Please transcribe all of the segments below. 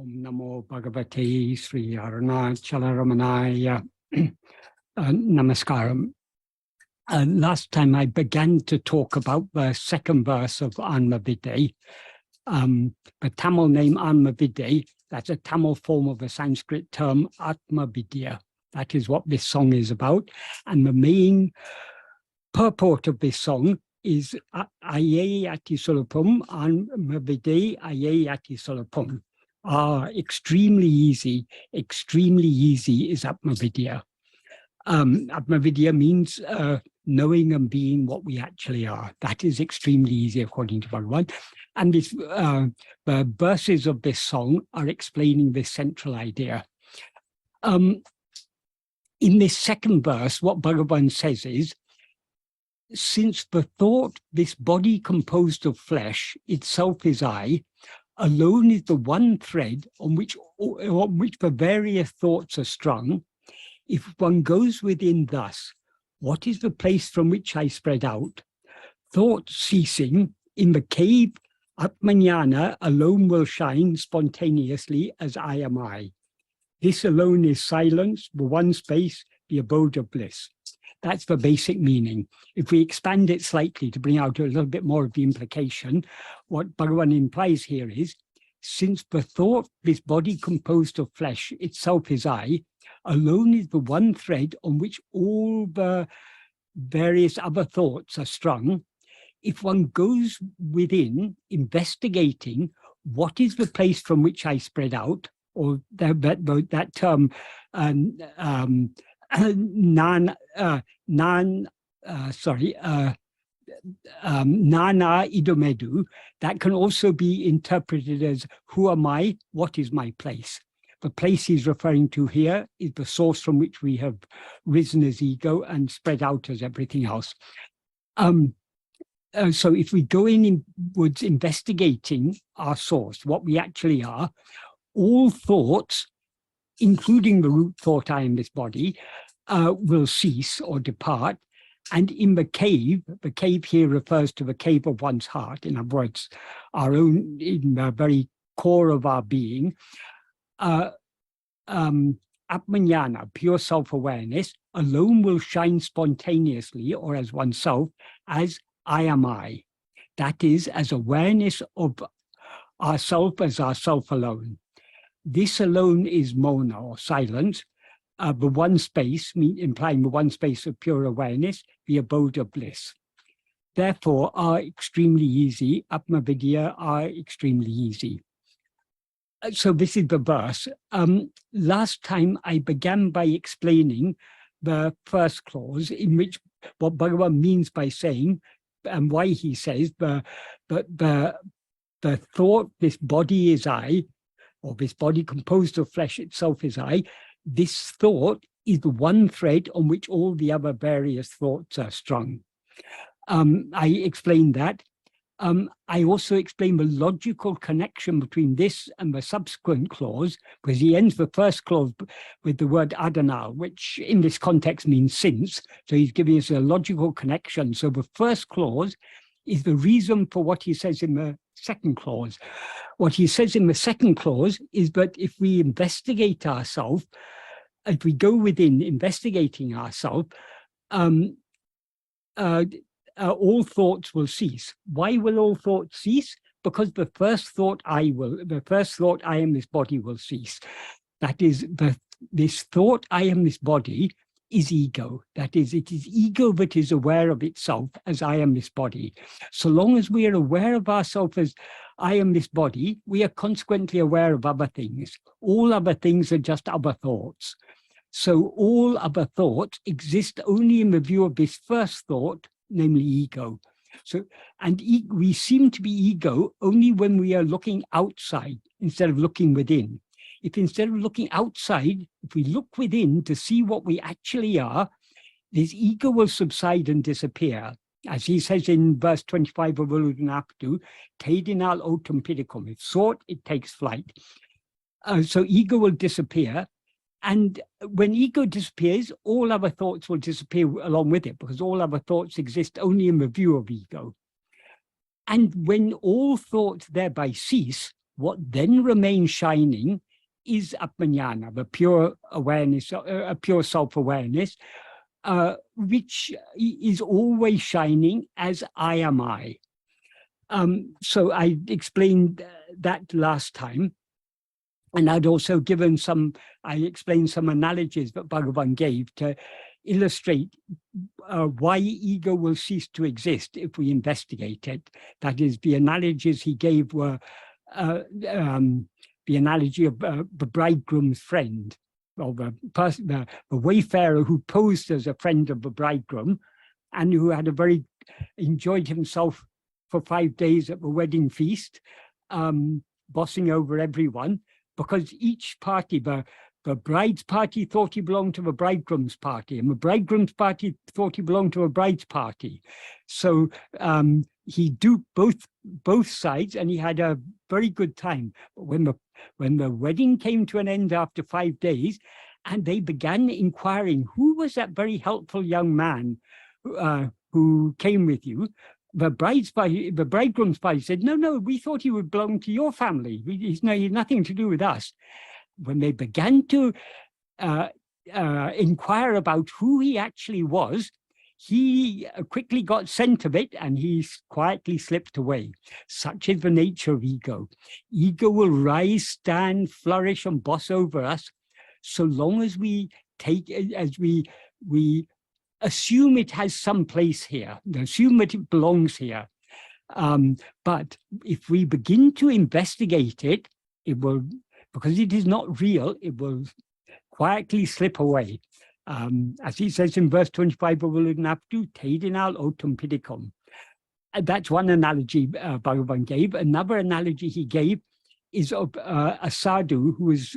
Namo Bhagavate Sri Āṛuṇācala-ramanaaya Namaskaram. Last time I began to talk about the second verse of āṉma-vichara. The Tamil name āṉma-vichara, that's a Tamil form of a Sanskrit term, Atma-vichara. That is what this song is about. And the main purport of this song is aiyē ati sulabham, āṉma-vichara aiyē ati sulabham. Extremely easy is Atma-vichara. Atma-vichara means knowing and being what we actually are. That is extremely easy according to Bhagavan. And this, the verses of this song are explaining this central idea. In this second verse, what Bhagavan says is, since the thought, this body composed of flesh, itself is I, alone is the one thread on which the various thoughts are strung. If one goes within thus, what is the place from which I spread out? Thought ceasing, in the cave, Atma-jñāna alone will shine spontaneously as I am I. This alone is silence, the one space, the abode of bliss. That's the basic meaning. If we expand it slightly to bring out a little bit more of the implication, what Bhagavan implies here is, since the thought, this body composed of flesh, itself is I, alone is the one thread on which all the various other thoughts are strung. If one goes within, investigating what is the place from which I spread out, or that term, nāṉā idumedu, that can also be interpreted as who am I, what is my place. The place he's referring to here is the source from which we have risen as ego and spread out as everything else. So if we go inwards investigating our source, what we actually are, all thoughts, including the root thought I am this body, will cease or depart. And in the cave here refers to the cave of one's heart, in other words, our own, in the very core of our being, Atma-jñāna, pure self-awareness, alone will shine spontaneously or as oneself as I am I. That is, as awareness of ourself as ourself alone. This alone is mōna, or silence, the one space, implying the one space of pure awareness, the abode of bliss. Therefore, are extremely easy, Atma-vichara are extremely easy. So this is the verse. Last time I began by explaining the first clause, in which what Bhagavan means by saying, and why he says the thought, this body is I, or this body composed of flesh itself is I. This thought is the one thread on which all the other various thoughts are strung. I explained that. I also explained the logical connection between this and the subsequent clause, because he ends the first clause with the word adaṉāl, which in this context means since. So he's giving us a logical connection. So the first clause is the reason for what he says in the second clause. What he says in the second clause is that if we investigate ourselves, if we go within investigating ourselves, all thoughts will cease. Why will all thoughts cease? Because the first thought I am this body will cease. That is, this thought I am this body is ego. That is, it is ego that is aware of itself as I am this body. So long as we are aware of ourselves as I am this body, we are consequently aware of other things. All other things are just other thoughts. So all other thoughts exist only in the view of this first thought, namely ego. So, and we seem to be ego only when we are looking outside instead of looking within. If instead of looking outside, if we look within to see what we actually are, this ego will subside and disappear. As he says in verse 25 of Uḍal, Tēdināl otum pidikam. If sought, it takes flight. So ego will disappear. And when ego disappears, all other thoughts will disappear along with it, because all other thoughts exist only in the view of ego. And when all thoughts thereby cease, What then remains shining is Atma-jñāna, the pure awareness, a pure self-awareness, which is always shining as I am I. So I explained that last time. And I'd also given I explained some analogies that Bhagavan gave to illustrate why ego will cease to exist if we investigate it. That is, the analogies he gave were the analogy of the bridegroom's friend, or the wayfarer who posed as a friend of the bridegroom and who had enjoyed himself for 5 days at the wedding feast, bossing over everyone, because each party, the bride's party thought he belonged to the bridegroom's party, and the bridegroom's party thought he belonged to a bride's party. So he duped both sides, and he had a very good time. But when the wedding came to an end after 5 days, and they began inquiring, who was that very helpful young man who came with you? The bridegroom's party said, no, we thought he would belong to your family. He's nothing to do with us. When they began to inquire about who he actually was, he quickly got scent of it and he quietly slipped away. Such is the nature of ego. Ego will rise, stand, flourish, and boss over us so long as we assume it has some place here, assume that it belongs here. But if we begin to investigate it, it will, because it is not real, it will quietly slip away. As he says in verse 25, that's one analogy Bhagavan gave. Another analogy he gave is of a sadhu who was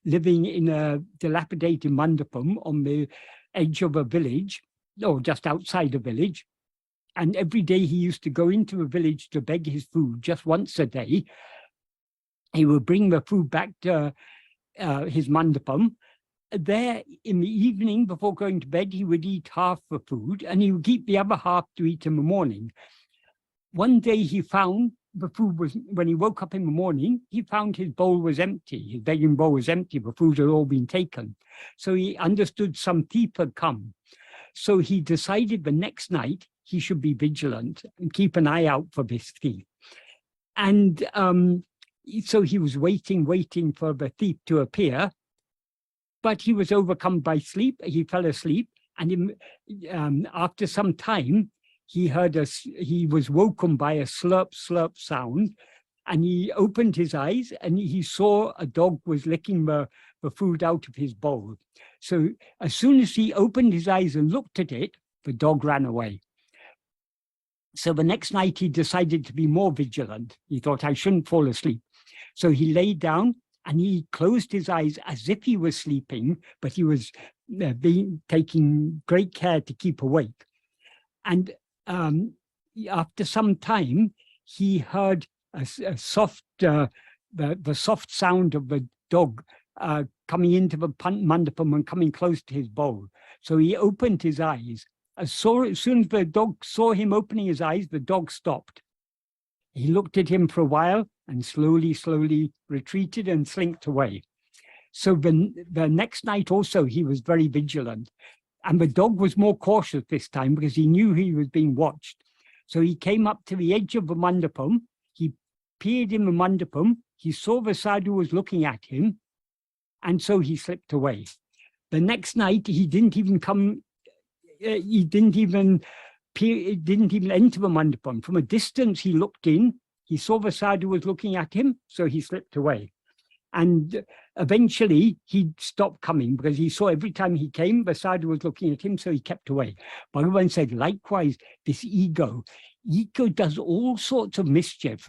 living in a dilapidated mandapam on the edge of a village, or just outside a village. And every day he used to go into a village to beg his food just once a day. He would bring the food back to his mandapam. There in the evening, before going to bed, he would eat half the food and he would keep the other half to eat in the morning. One day he found the food was, when he woke up in the morning, he found his bowl was empty. His begging bowl was empty. The food had all been taken. So he understood some thief had come. So he decided the next night he should be vigilant and keep an eye out for this thief. And so he was waiting for the thief to appear, but he was overcome by sleep. He fell asleep, and after some time, he was woken by a slurp, slurp sound, and he opened his eyes and he saw a dog was licking the food out of his bowl. So as soon as he opened his eyes and looked at it, the dog ran away. So the next night he decided to be more vigilant. He thought, I shouldn't fall asleep. So he lay down and he closed his eyes as if he was sleeping, but he was taking great care to keep awake. And after some time, he heard a soft, the soft sound of the dog coming into the mandapam and coming close to his bowl. So he opened his eyes. As soon as the dog saw him opening his eyes, the dog stopped. He looked at him for a while and slowly retreated and slinked away. So the next night also, he was very vigilant. And the dog was more cautious this time because he knew he was being watched. So he came up to the edge of the mandapam. He peered in the mandapam. He saw the sadhu was looking at him. And so he slipped away. The next night, he didn't even come, he didn't even enter the mandapam. From a distance, he looked in. He saw the sadhu was looking at him. So he slipped away. And eventually he stopped coming because he saw every time he came, the sadhu was looking at him, so he kept away. Bhagavan said, likewise, this ego does all sorts of mischief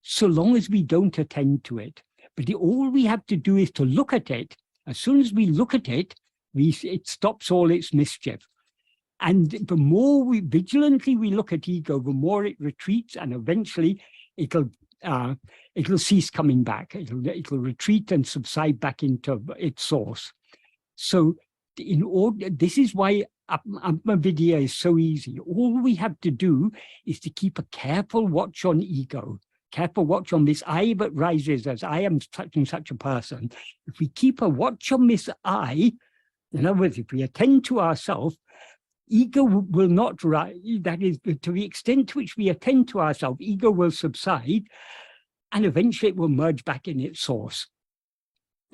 so long as we don't attend to it. But all we have to do is to look at it. As soon as we look at it, it stops all its mischief. And the more vigilantly we look at ego, the more it retreats, and eventually it'll cease coming back. It'll retreat and subside back into its source. So this is why Atma-vidya is so easy. All we have to do is to keep a careful watch on ego, careful watch on this I that rises as I am such and such a person, if we keep a watch on this I, in other words, if we attend to ourselves, ego will not rise. That is, to the extent to which we attend to ourselves, ego will subside, and eventually it will merge back in its source.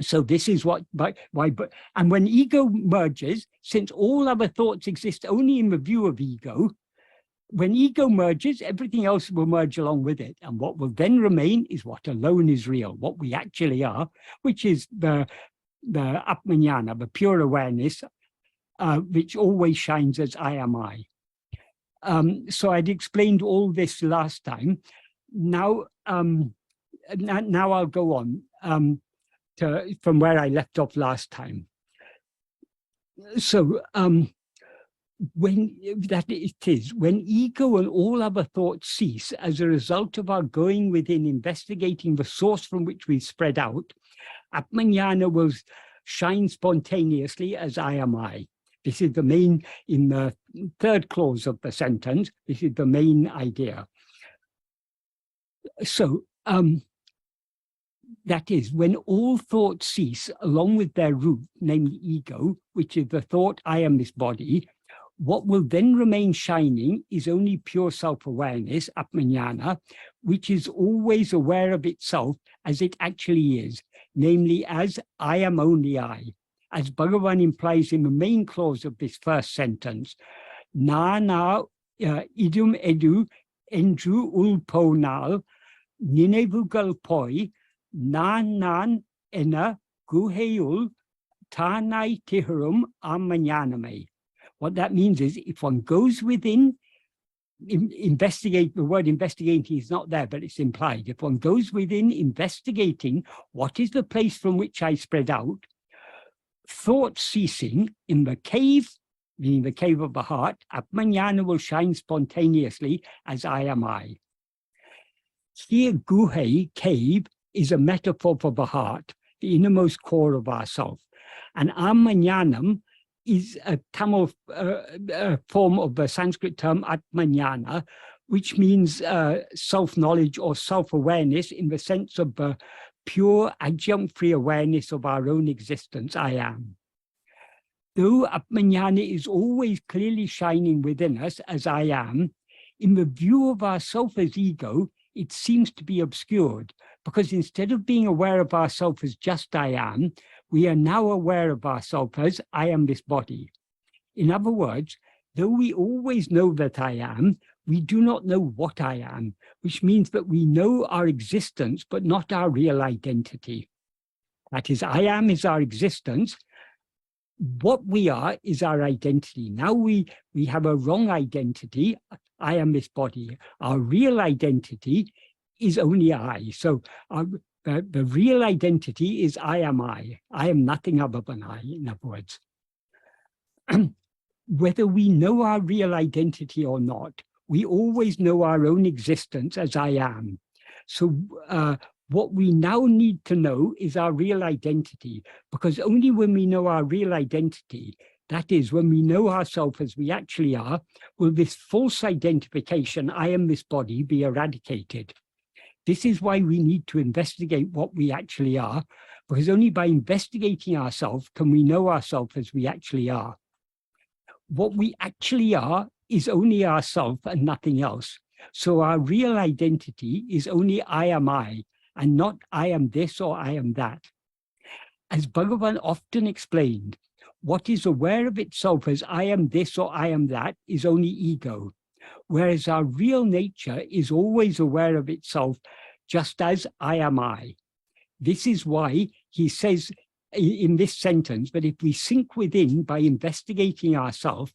So this is and when ego merges, since all other thoughts exist only in the view of ego, when ego merges, everything else will merge along with it. And what will then remain is what alone is real, what we actually are, which is the Atma-jñāna, the pure awareness, which always shines as I am I. So I'd explained all this last time. Now, now I'll go on from where I left off last time. So when ego and all other thoughts cease as a result of our going within, investigating the source from which we spread out, Atma-jñāna will shine spontaneously as I am I. This is the main, in the third clause of the sentence, this is the main idea. So, that is, when all thoughts cease along with their root, namely ego, which is the thought, I am this body, what will then remain shining is only pure self-awareness, Atma-jñāna, which is always aware of itself as it actually is, namely as I am only I. As Bhagavan implies in the main clause of this first sentence, nāṇā idum edu eṇṭṛu pōṉāl niṇaivugaḻ nāṇā guhai tāṉāy tikaṛum āṉma-ñāṇamē. What that means is, if one goes within, investigate, the word investigating is not there, but it's implied. If one goes within investigating what is the place from which I spread out, thought ceasing in the cave, meaning the cave of the heart, Atma-jñāna will shine spontaneously as I am I. Here, guhai, cave, is a metaphor for the heart, the innermost core of ourself. And āṉma-ñāṇam is a Tamil form of the Sanskrit term Atma-jñāna, which means self-knowledge or self-awareness in the sense of the pure adjunct-free awareness of our own existence, I am. Though Atma-jñāna is always clearly shining within us as I am, in the view of ourself as ego, it seems to be obscured, because instead of being aware of ourself as just I am, we are now aware of ourselves as I am this body. In other words, though we always know that I am, we do not know what I am, which means that we know our existence, but not our real identity. That is, I am is our existence. What we are is our identity. Now we have a wrong identity. I am this body. Our real identity is only I. So the real identity is I am I. I am nothing other than I, in other words. Whether we know our real identity or not, we always know our own existence as I am. So what we now need to know is our real identity, because only when we know our real identity, that is, when we know ourselves as we actually are, will this false identification, I am this body, be eradicated. This is why we need to investigate what we actually are, because only by investigating ourselves can we know ourselves as we actually are. What we actually are is only ourself and nothing else. So our real identity is only I am I, and not I am this or I am that. As Bhagavan often explained, what is aware of itself as I am this or I am that is only ego, whereas our real nature is always aware of itself just as I am I. This is why he says in this sentence that if we sink within by investigating ourselves,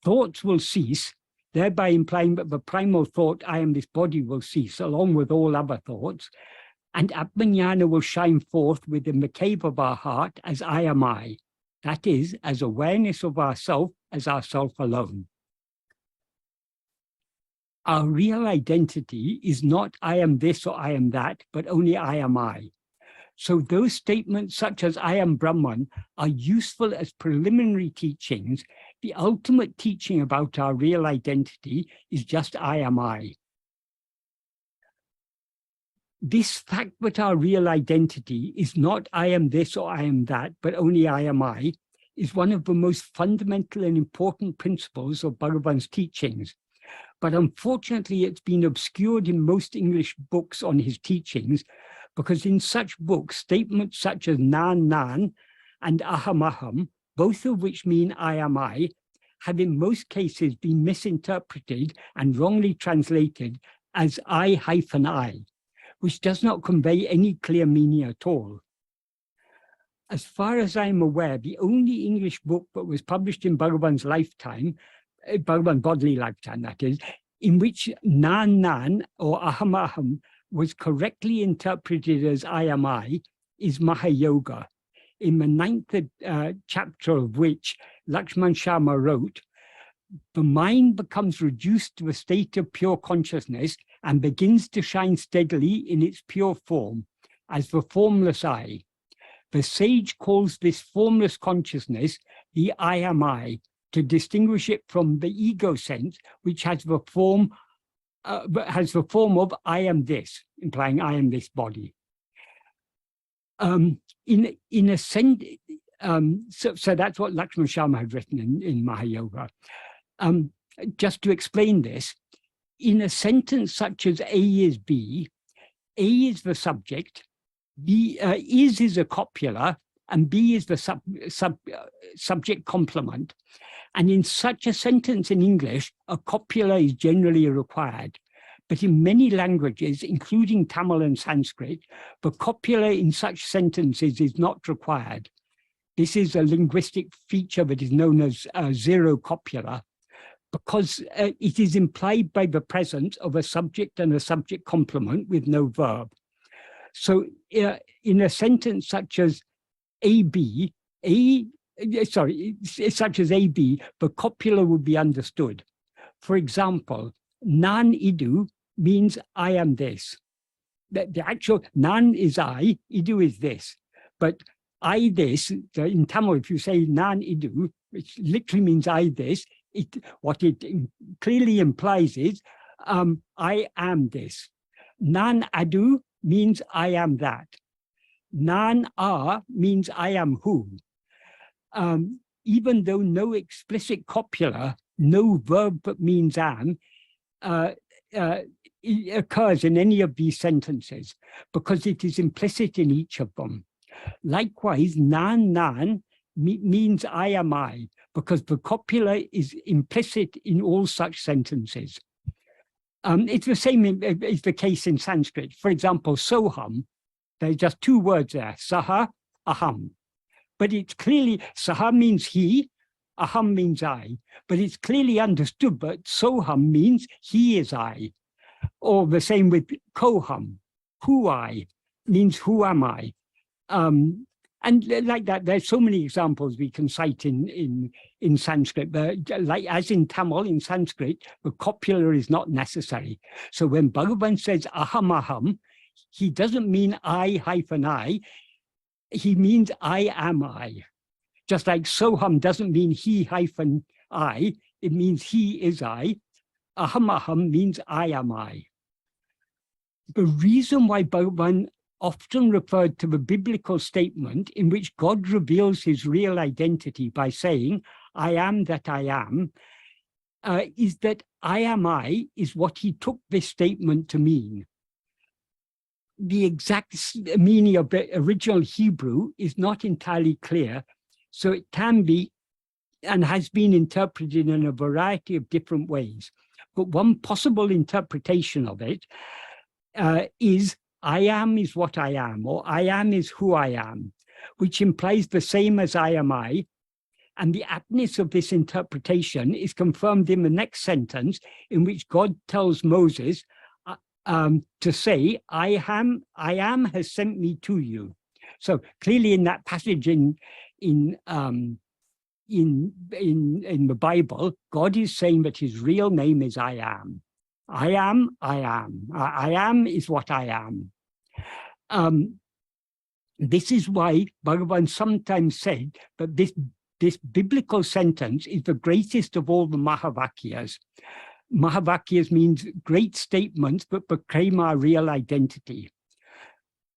thoughts will cease, thereby implying that the primal thought, I am this body, will cease along with all other thoughts, and Atma-jñāna will shine forth within the cave of our heart as I am I, that is, as awareness of ourself as ourself alone. Our real identity is not I am this or I am that, but only I am I. So those statements such as I am Brahman are useful as preliminary teachings. The ultimate teaching about our real identity is just I am I. this fact that our real identity is not I am this or I am that, but only I am I, is one of the most fundamental and important principles of Bhagavan's teachings. But unfortunately, it's been obscured in most English books on his teachings, because in such books, statements such as nāṉ and aham, both of which mean I am I, have in most cases been misinterpreted and wrongly translated as I-I, which does not convey any clear meaning at all. As far as I'm aware, the only English book that was published in Bhagavan's lifetime, Bhagavan's bodily lifetime, that is, in which nāṉ or aham was correctly interpreted as I am I, is Mahayoga, in the 9th chapter of which Lakshman Sharma wrote, the mind becomes reduced to a state of pure consciousness and begins to shine steadily in its pure form, as the formless I. The sage calls this formless consciousness the I am I, to distinguish it from the ego sense, which has the form of I am this, implying I am this body. In a sense, so that's what Lakshman Sharma had written in Mahayoga. Just to explain this, in a sentence such as A is B, A is the subject, B is a copula, and B is the subject complement. And in such a sentence in English, a copula is generally required. But in many languages, including Tamil and Sanskrit, the copula in such sentences is not required. This is a linguistic feature that is known as zero copula, because it is implied by the presence of a subject and a subject complement with no verb. So in a sentence such as AB, such as AB, the copula would be understood. For example, nāṉ means I am this. The actual nāṉ is I, idu is this. But I this, in Tamil, if you say nāṉ, which literally means I this, what it clearly implies is I am this. Nāṇ means I am that. Nāṇā means I am who. Even though no explicit copula, no verb that means am, it occurs in any of these sentences, because it is implicit in each of them. Likewise, nāṇ means I am I, because the copula is implicit in all such sentences. It's the same is the case in Sanskrit. For example, soham, there are just two words there, saha, aham. But it's clearly, saha means he, aham means I, but it's clearly understood that soham means he is I. Or the same with koham, who I, means who am I. And like that, there's so many examples we can cite in Sanskrit. Like as in Tamil, in Sanskrit, the copula is not necessary. So when Bhagavan says aham, he doesn't mean I-I, he means I am I. Just like soham doesn't mean he-I, it means he is I. Aham means I am I. The reason why Bhagavan often referred to the biblical statement in which God reveals his real identity by saying, I am that I am, is that I am I is what he took this statement to mean. The exact meaning of the original Hebrew is not entirely clear, so it can be and has been interpreted in a variety of different ways. But one possible interpretation of it is I am is what I am, or I am is who I am, which implies the same as I am I. And the aptness of this interpretation is confirmed in the next sentence, in which God tells Moses to say, I am has sent me to you. So clearly in that passage in the Bible, God is saying that his real name is I am. I am, I am. I am is what I am. This is why Bhagavan sometimes said that this biblical sentence is the greatest of all the Mahavakyas. Mahavakyas means great statements that proclaim our real identity.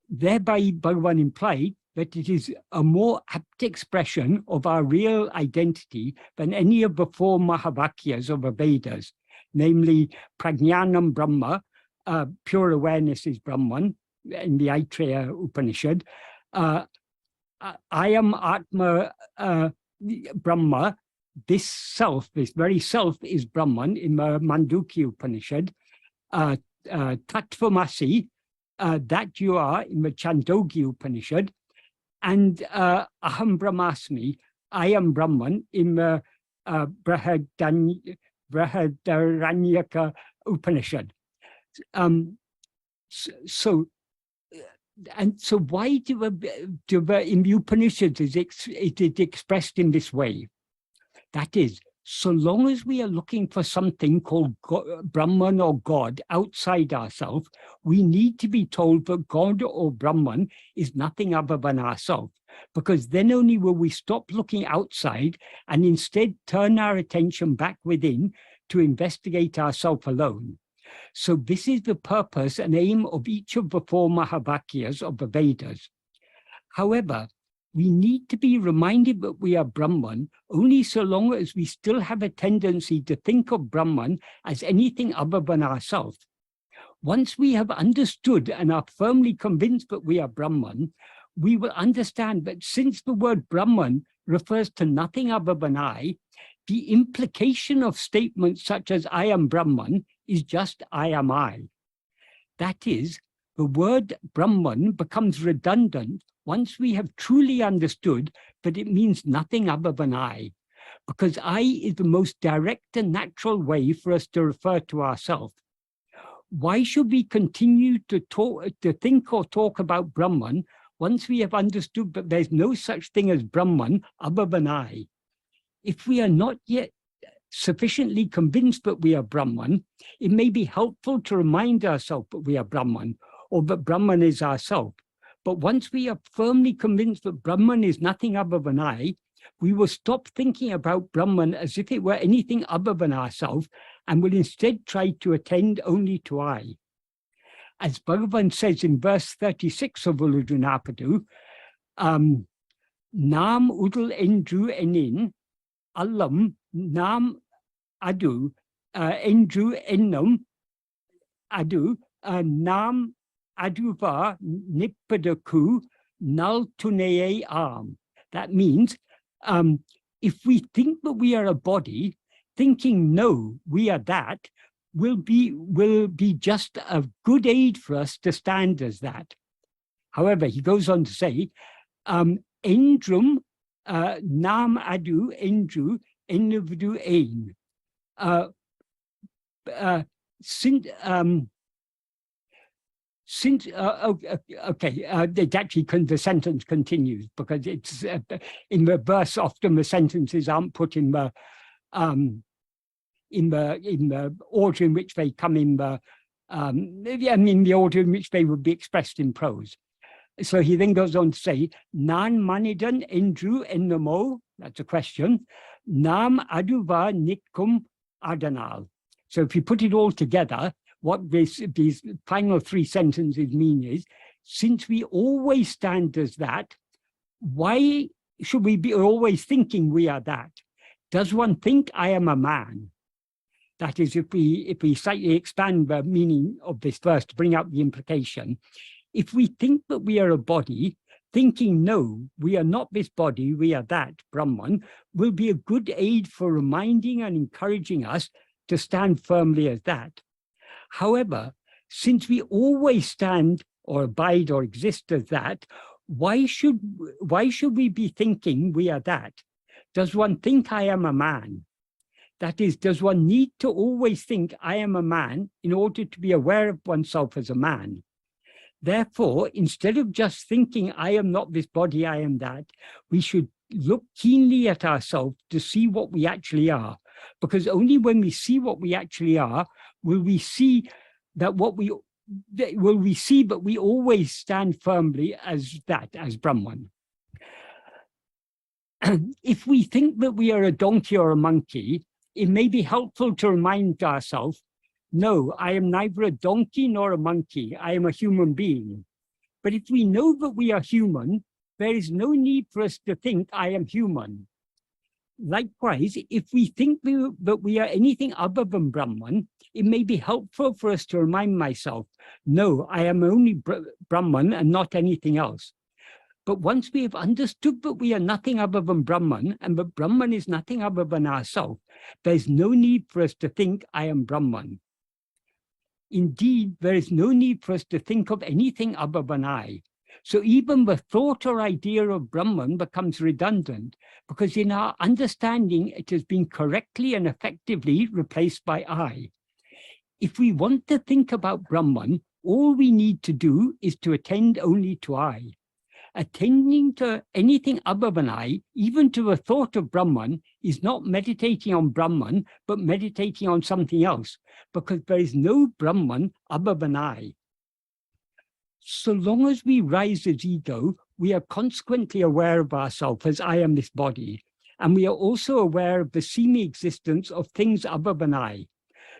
Thereby, Bhagavan implied that it is a more apt expression of our real identity than any of the four Mahavakyas of the Vedas, namely Prajnanam Brahma, pure awareness is Brahman, in the Aitreya Upanishad. I am Atma Brahma, this self, this very self is Brahman in the Mandukya Upanishad. Tattvamasi, that you are in the Chandogya Upanishad. And Aham Brahmasmi, I am Brahman in the Brihadaranyaka Upanishad. So why do in the Upanishads is it expressed in this way? That is, so long as we are looking for something called Brahman or God outside ourselves, we need to be told that God or Brahman is nothing other than ourselves, because then only will we stop looking outside and instead turn our attention back within to investigate ourselves alone. So this is the purpose and aim of each of the four Mahavakyas of the Vedas. However, we need to be reminded that we are Brahman only so long as we still have a tendency to think of Brahman as anything other than ourselves. Once we have understood and are firmly convinced that we are Brahman, we will understand that since the word Brahman refers to nothing other than I, the implication of statements such as I am Brahman is just I am I. That is, the word Brahman becomes redundant once we have truly understood that it means nothing other than I, because I is the most direct and natural way for us to refer to ourselves. Why should we continue to think or talk about Brahman once we have understood that there's no such thing as Brahman other than I? If we are not yet sufficiently convinced that we are Brahman, it may be helpful to remind ourselves that we are Brahman, or that Brahman is ourself. But once we are firmly convinced that Brahman is nothing other than I, we will stop thinking about Brahman as if it were anything other than ourselves, and will instead try to attend only to I. As Bhagavan says in verse 36 of Uludunapadu, Nam uḍal eṉṭṛu enin, allam nam adu, eṉṭṛu eṉum adu, nam aduvā nippadakku nal tuneye arm. That means, if we think that we are a body, thinking no, we are that, will be just a good aid for us to stand as that. However, he goes on to say, eṇrum nam adu eṇṭṛu eṇavdu ein. The sentence continues, because it's in the verse often the sentences aren't put in the order in which they come in the the order in which they would be expressed in prose. So he then goes on to say, Nan manidan eṇṭṛu eṇnamo, that's a question, nam aduvā nikkum adaṉāl. So if you put it all together, what these final three sentences mean is, since we always stand as that, why should we be always thinking we are that? Does one think I am a man? That is, if we slightly expand the meaning of this verse to bring out the implication, if we think that we are a body, thinking no, we are not this body, we are that, Brahman, will be a good aid for reminding and encouraging us to stand firmly as that. However, since we always stand or abide or exist as that, why should we be thinking we are that? Does one think I am a man? That is, does one need to always think I am a man in order to be aware of oneself as a man? Therefore, instead of just thinking I am not this body, I am that, we should look keenly at ourselves to see what we actually are. Because only when we see what we actually are, will we see that we always stand firmly as that, as Brahman. If we think that we are a donkey or a monkey, it may be helpful to remind ourselves, no, I am neither a donkey nor a monkey, I am a human being. But if we know that we are human, there is no need for us to think, I am human. Likewise, if we think that we are anything other than Brahman, it may be helpful for us to remind myself, no, I am only Brahman and not anything else. But once we have understood that we are nothing other than Brahman, and that Brahman is nothing other than ourself, there is no need for us to think, I am Brahman. Indeed, there is no need for us to think of anything other than I. So even the thought or idea of Brahman becomes redundant, because in our understanding, it has been correctly and effectively replaced by I. If we want to think about Brahman, all we need to do is to attend only to I. Attending to anything other than I, even to the thought of Brahman, is not meditating on Brahman, but meditating on something else, because there is no Brahman other than I. So long as we rise as ego, we are consequently aware of ourselves as I am this body, and we are also aware of the semi-existence of things other than I.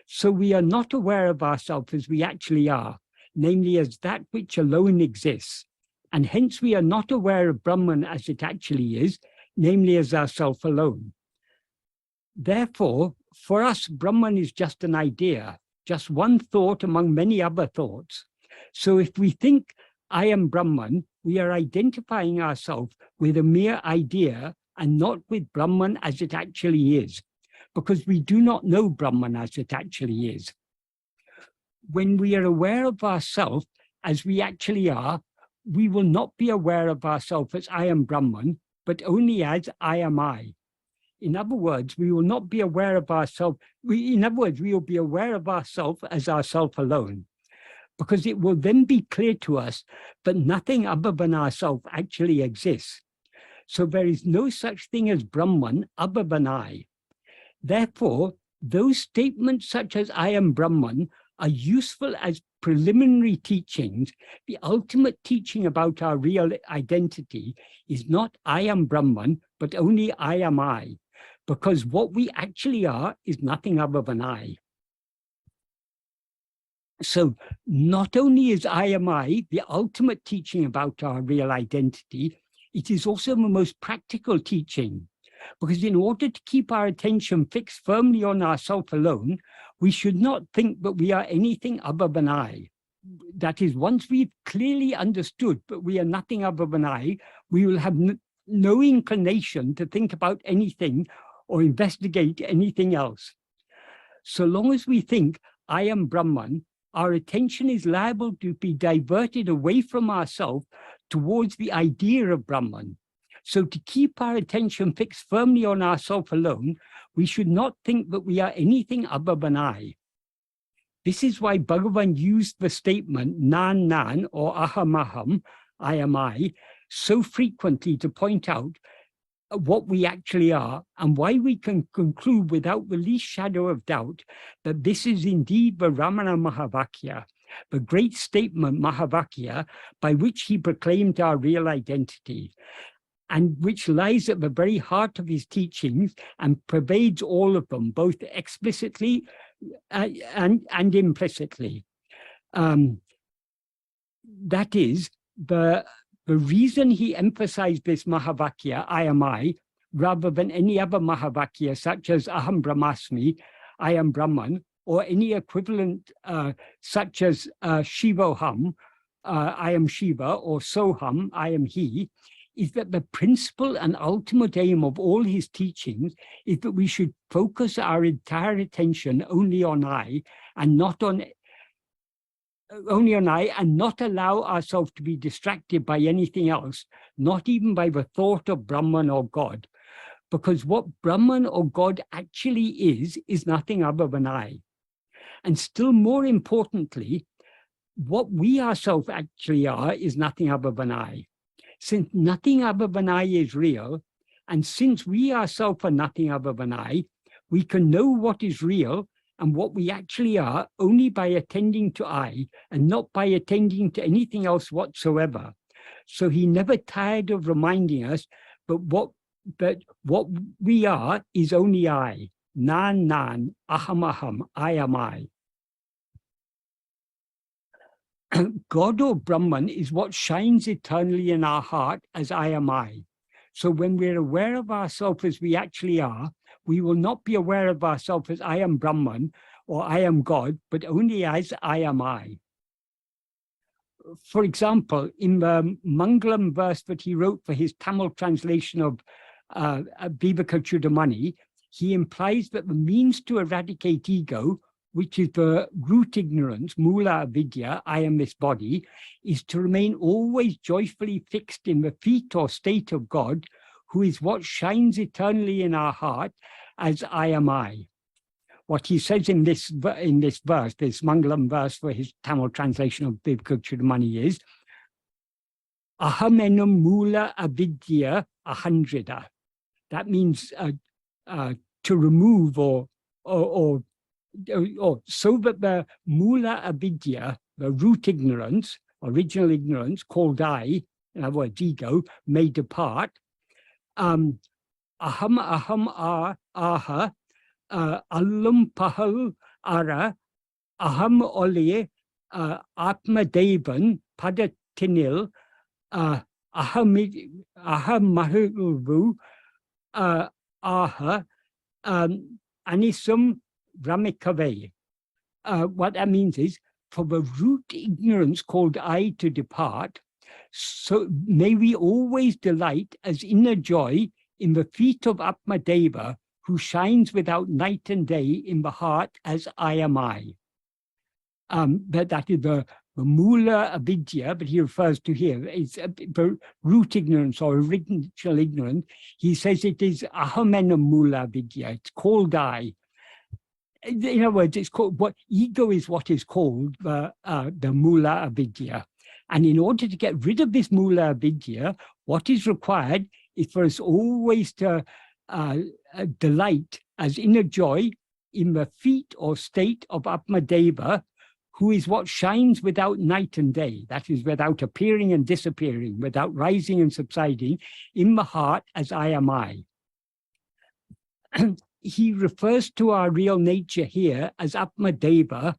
So we are not aware of ourselves as we actually are, namely as that which alone exists, and hence we are not aware of Brahman as it actually is, namely as ourself alone. Therefore, for us, Brahman is just an idea, just one thought among many other thoughts. So if we think, I am Brahman, we are identifying ourselves with a mere idea and not with Brahman as it actually is, because we do not know Brahman as it actually is. When we are aware of ourselves as we actually are, we will not be aware of ourselves as I am Brahman, but only as I am I. In other words, we will not be aware of ourselves. We will be aware of ourselves as ourself alone, because it will then be clear to us that nothing other than ourself actually exists. So there is no such thing as Brahman other than I. Therefore, those statements such as I am Brahman are useful as preliminary teachings. The ultimate teaching about our real identity is not I am Brahman, but only I am I, because what we actually are is nothing other than I. So not only is I am I the ultimate teaching about our real identity, it is also the most practical teaching, because in order to keep our attention fixed firmly on ourself alone, we should not think that we are anything other than I. That is, once we've clearly understood that we are nothing other than I, we will have no inclination to think about anything or investigate anything else. So long as we think, I am Brahman, our attention is liable to be diverted away from ourselves towards the idea of Brahman. So to keep our attention fixed firmly on ourself alone, we should not think that we are anything other than I. This is why Bhagavan used the statement nāṉ or aham, I am I, so frequently to point out what we actually are, and why we can conclude without the least shadow of doubt that this is indeed the Ramana Mahavakya, the great statement Mahavakya, by which he proclaimed our real identity, and which lies at the very heart of his teachings and pervades all of them, both explicitly and implicitly. That is, the reason he emphasized this Mahavakya, I am I, rather than any other Mahavakya such as Aham Brahmasmi, I am Brahman, or any equivalent such as Shivoham, I am Shiva, or Soham, I am he, is that the principal and ultimate aim of all his teachings is that we should focus our entire attention only on I, and not allow ourselves to be distracted by anything else, not even by the thought of Brahman or God. Because what Brahman or God actually is nothing other than I. And still more importantly, what we ourselves actually are is nothing other than I. Since nothing other than I is real, and since we ourselves are nothing other than I, we can know what is real and what we actually are only by attending to I, and not by attending to anything else whatsoever. So he never tired of reminding us that what we are is only I. Nāṉ, aham, I am I. God or Brahman is what shines eternally in our heart as I am I. So when we're aware of ourselves as we actually are, we will not be aware of ourselves as I am Brahman or I am God, but only as I am I. For example, in the Mangalam verse that he wrote for his Tamil translation of Viveka-Chudamani, he implies that the means to eradicate ego, which is the root ignorance, mula avidya, I am this body, is to remain always joyfully fixed in the feet or state of God, who is what shines eternally in our heart as I am I. What he says in this verse, this Mangalam verse for his Tamil translation of Viveka-Chudamani is, aham eṉum mula avidya ahandrida. That means to remove or so that the mula avidya, the root ignorance, original ignorance, called I, in other words, ego, may depart. Aham aha, allum pahal ara, aham olye, atma-devan, Padacchēdam, ahamahulu, aha, anisum ramikave. What that means is, for the root ignorance called I to depart, so may we always delight as inner joy in the feet of Atma-deva, who shines without night and day in the heart as I am I. That is the mula avidya, but he refers to here, is the root ignorance or original ignorance. He says it is aham eṉum mula avidya, it's called I. In other words, it's called, what ego is what is called the mula avidya. And in order to get rid of this mula avidya, what is required is for us always to delight as inner joy in the feet or state of Atma-deva, who is what shines without night and day, that is, without appearing and disappearing, without rising and subsiding, in the heart as I am I. He refers to our real nature here as Atma-deva,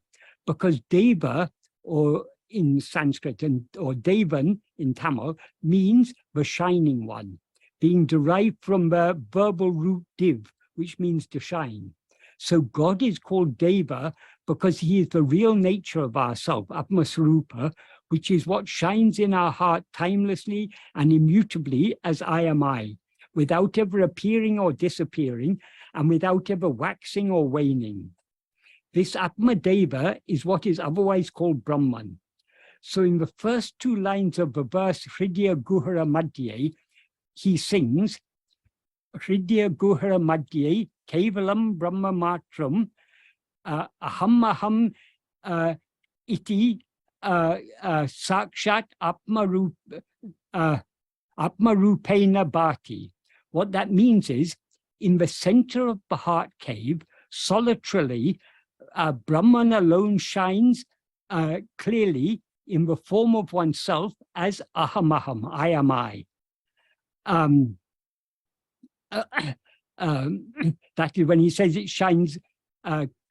because deva, or in Sanskrit, or devan in Tamil, means the shining one, being derived from the verbal root div, which means to shine. So God is called Deva because he is the real nature of ourself, Atma-swarupa, which is what shines in our heart timelessly and immutably as I am I, without ever appearing or disappearing, and without ever waxing or waning. This Atma-deva is what is otherwise called Brahman. So in the first two lines of the verse, Hridaya Guhara Madhye, he sings, Hridaya Guhara Madhye, Kevalam Brahma Matram, aham iti sakshat Atma-rupena bhati. What that means is, in the center of the heart cave, solitarily, Brahman alone shines clearly in the form of oneself as aham, I am I. That is when he says it shines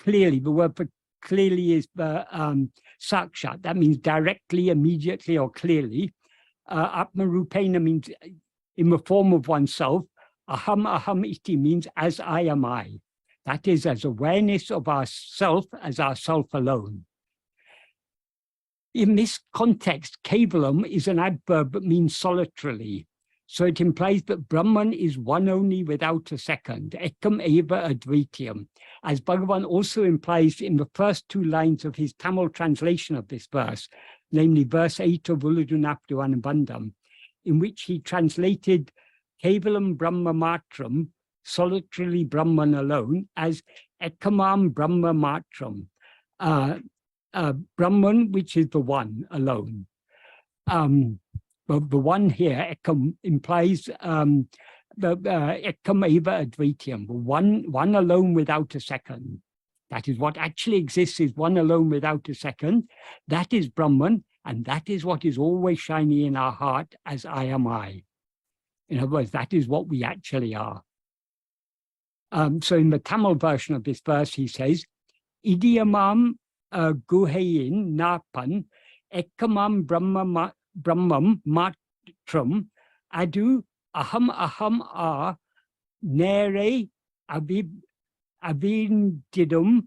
clearly. The word for clearly is sakshat. That means directly, immediately, or clearly. Atma-rupena means in the form of oneself. Aham iti means as I am I. That is as awareness of ourself as ourself alone. In this context, kevalam is an adverb that means solitarily. So it implies that Brahman is one only without a second, ekam eva advitiyam, as Bhagavan also implies in the first two lines of his Tamil translation of this verse, namely verse 8 of Uludunapdu Anubandham, in which he translated kevalam Brahma matram, solitarily Brahman alone, as ekamam Brahma matram, Brahman, which is the one alone. The one here, ekam, implies the ekam eva advitiyam, one alone without a second. That is what actually exists, is one alone without a second. That is Brahman, and that is what is always shining in our heart as I am I. In other words, that is what we actually are. So in the Tamil version of this verse, he says, Idiyamam guhayin napan ekkamam brahmam matram adu aham nere avindidum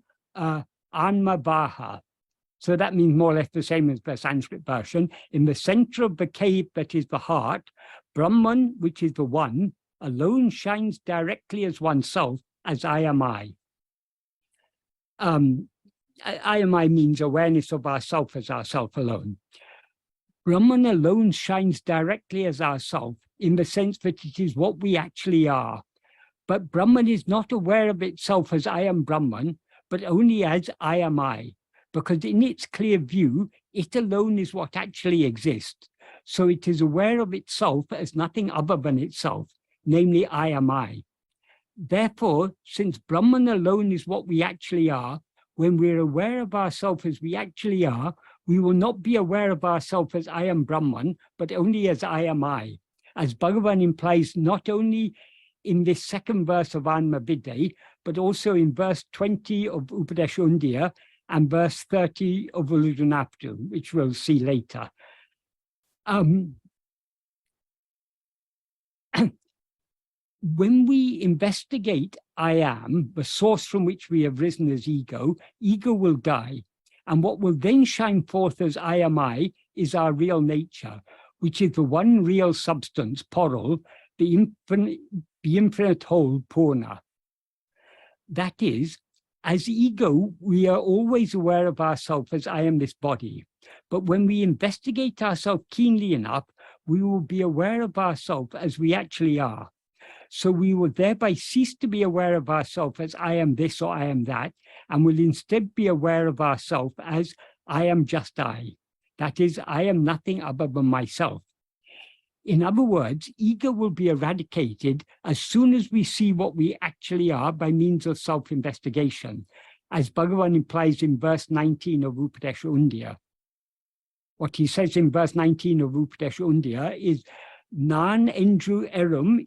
āṉma-vaha. So that means more or less the same as the Sanskrit version. In the center of the cave that is the heart, Brahman, which is the one, alone shines directly as oneself, as I am I. I am I means awareness of ourself as ourself alone. Brahman alone shines directly as ourself in the sense that it is what we actually are. But Brahman is not aware of itself as I am Brahman, but only as I am I, because in its clear view, it alone is what actually exists. So it is aware of itself as nothing other than itself, namely I am I. Therefore, since Brahman alone is what we actually are, when we're aware of ourselves as we actually are, we will not be aware of ourselves as I am Brahman, but only as I am I. As Bhagavan implies not only in this second verse of āṉma-viddē, but also in verse 20 of Upadesha and verse 30 of Uḍal, which we'll see later. When we investigate I am, the source from which we have risen as ego, ego will die. And what will then shine forth as I am I is our real nature, which is the one real substance, pōṇāl, the infinite whole, pōṇā. That is, as ego, we are always aware of ourselves as I am this body. But when we investigate ourselves keenly enough, we will be aware of ourselves as we actually are. So we will thereby cease to be aware of ourselves as I am this or I am that, and will instead be aware of ourselves as I am just I. That is, I am nothing other than myself. In other words, ego will be eradicated as soon as we see what we actually are by means of self-investigation, as Bhagavan implies in verse 19 of Upadesha. What he says in verse 19 of Upadesha is, nāṉ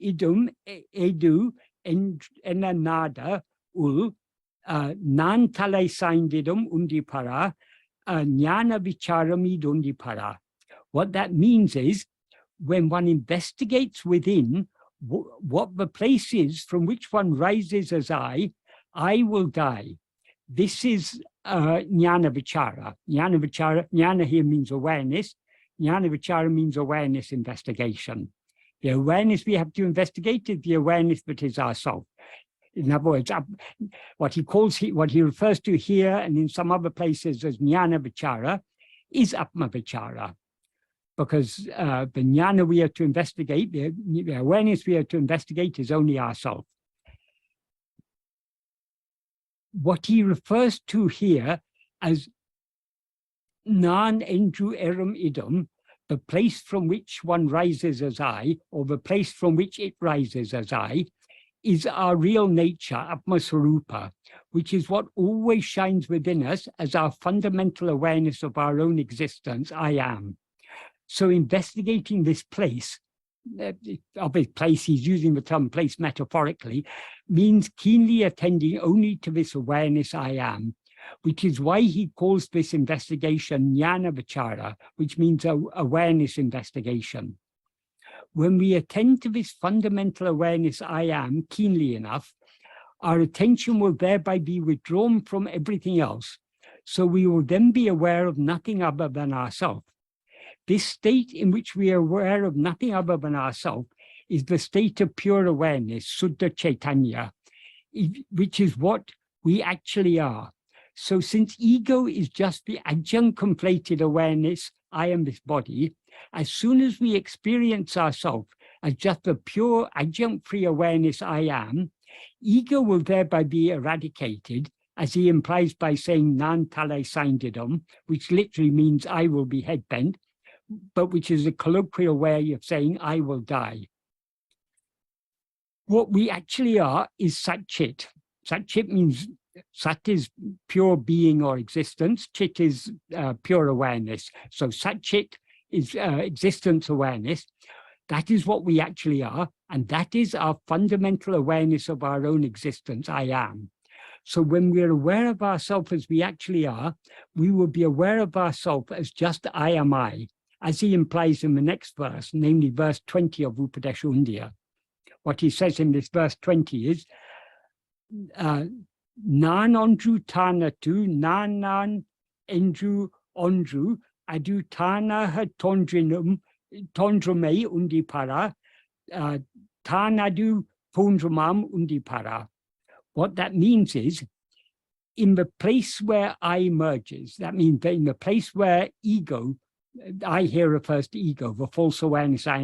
idum edu eṇnādā nāṇ saindidum undipara āñāna-vichāram idundipara. What that means is, when one investigates within what the place is from which one rises as I will die. This is niṇaivē. Jnana here means awareness. Niṇaivugaḷ means awareness investigation. The awareness we have to investigate is the awareness that is ourself. In other words, what he refers to here and in some other places as niṇaivē is Atma-vichara. Because the jnana we are to investigate, the awareness we are to investigate is only ourself. What he refers to here as nāṉ the place from which one rises as I, or the place from which it rises as I, is our real nature, Atma-swarupa, which is what always shines within us as our fundamental awareness of our own existence, I am. So investigating this place, he's using the term place metaphorically, means keenly attending only to this awareness I am, which is why he calls this investigation jnana-vichara, which means awareness investigation. When we attend to this fundamental awareness I am keenly enough, our attention will thereby be withdrawn from everything else, so we will then be aware of nothing other than ourselves. This state in which we are aware of nothing other than ourselves is the state of pure awareness, Suddha Chaitanya, which is what we actually are. So since ego is just the adjunct conflated awareness, I am this body, as soon as we experience ourselves as just the pure adjunct-free awareness I am, ego will thereby be eradicated, as he implies by saying nāṇ saindidum, which literally means I will be head-bent, but which is a colloquial way of saying I will die. What we actually are is Sat-Chit. Sat-Chit means Sat is pure being or existence, Chit is pure awareness. So Sat-Chit is existence awareness. That is what we actually are, and that is our fundamental awareness of our own existence, I am. So when we're aware of ourselves as we actually are, we will be aware of ourselves as just I am I, as he implies in the next verse, namely verse 20 of Upadesha. What he says in this verse 20 is, nāṉ-eṉṭṛu tāṇatu, nāṉ-eṉṭṛu eṇṭṛu, adu-tāṇāh tōṇdrumē undipara, tāṇadu pōṇdrumam undipara. What that means is, in the place where I emerges, that means that in the place where ego, I here refers to ego, the false awareness I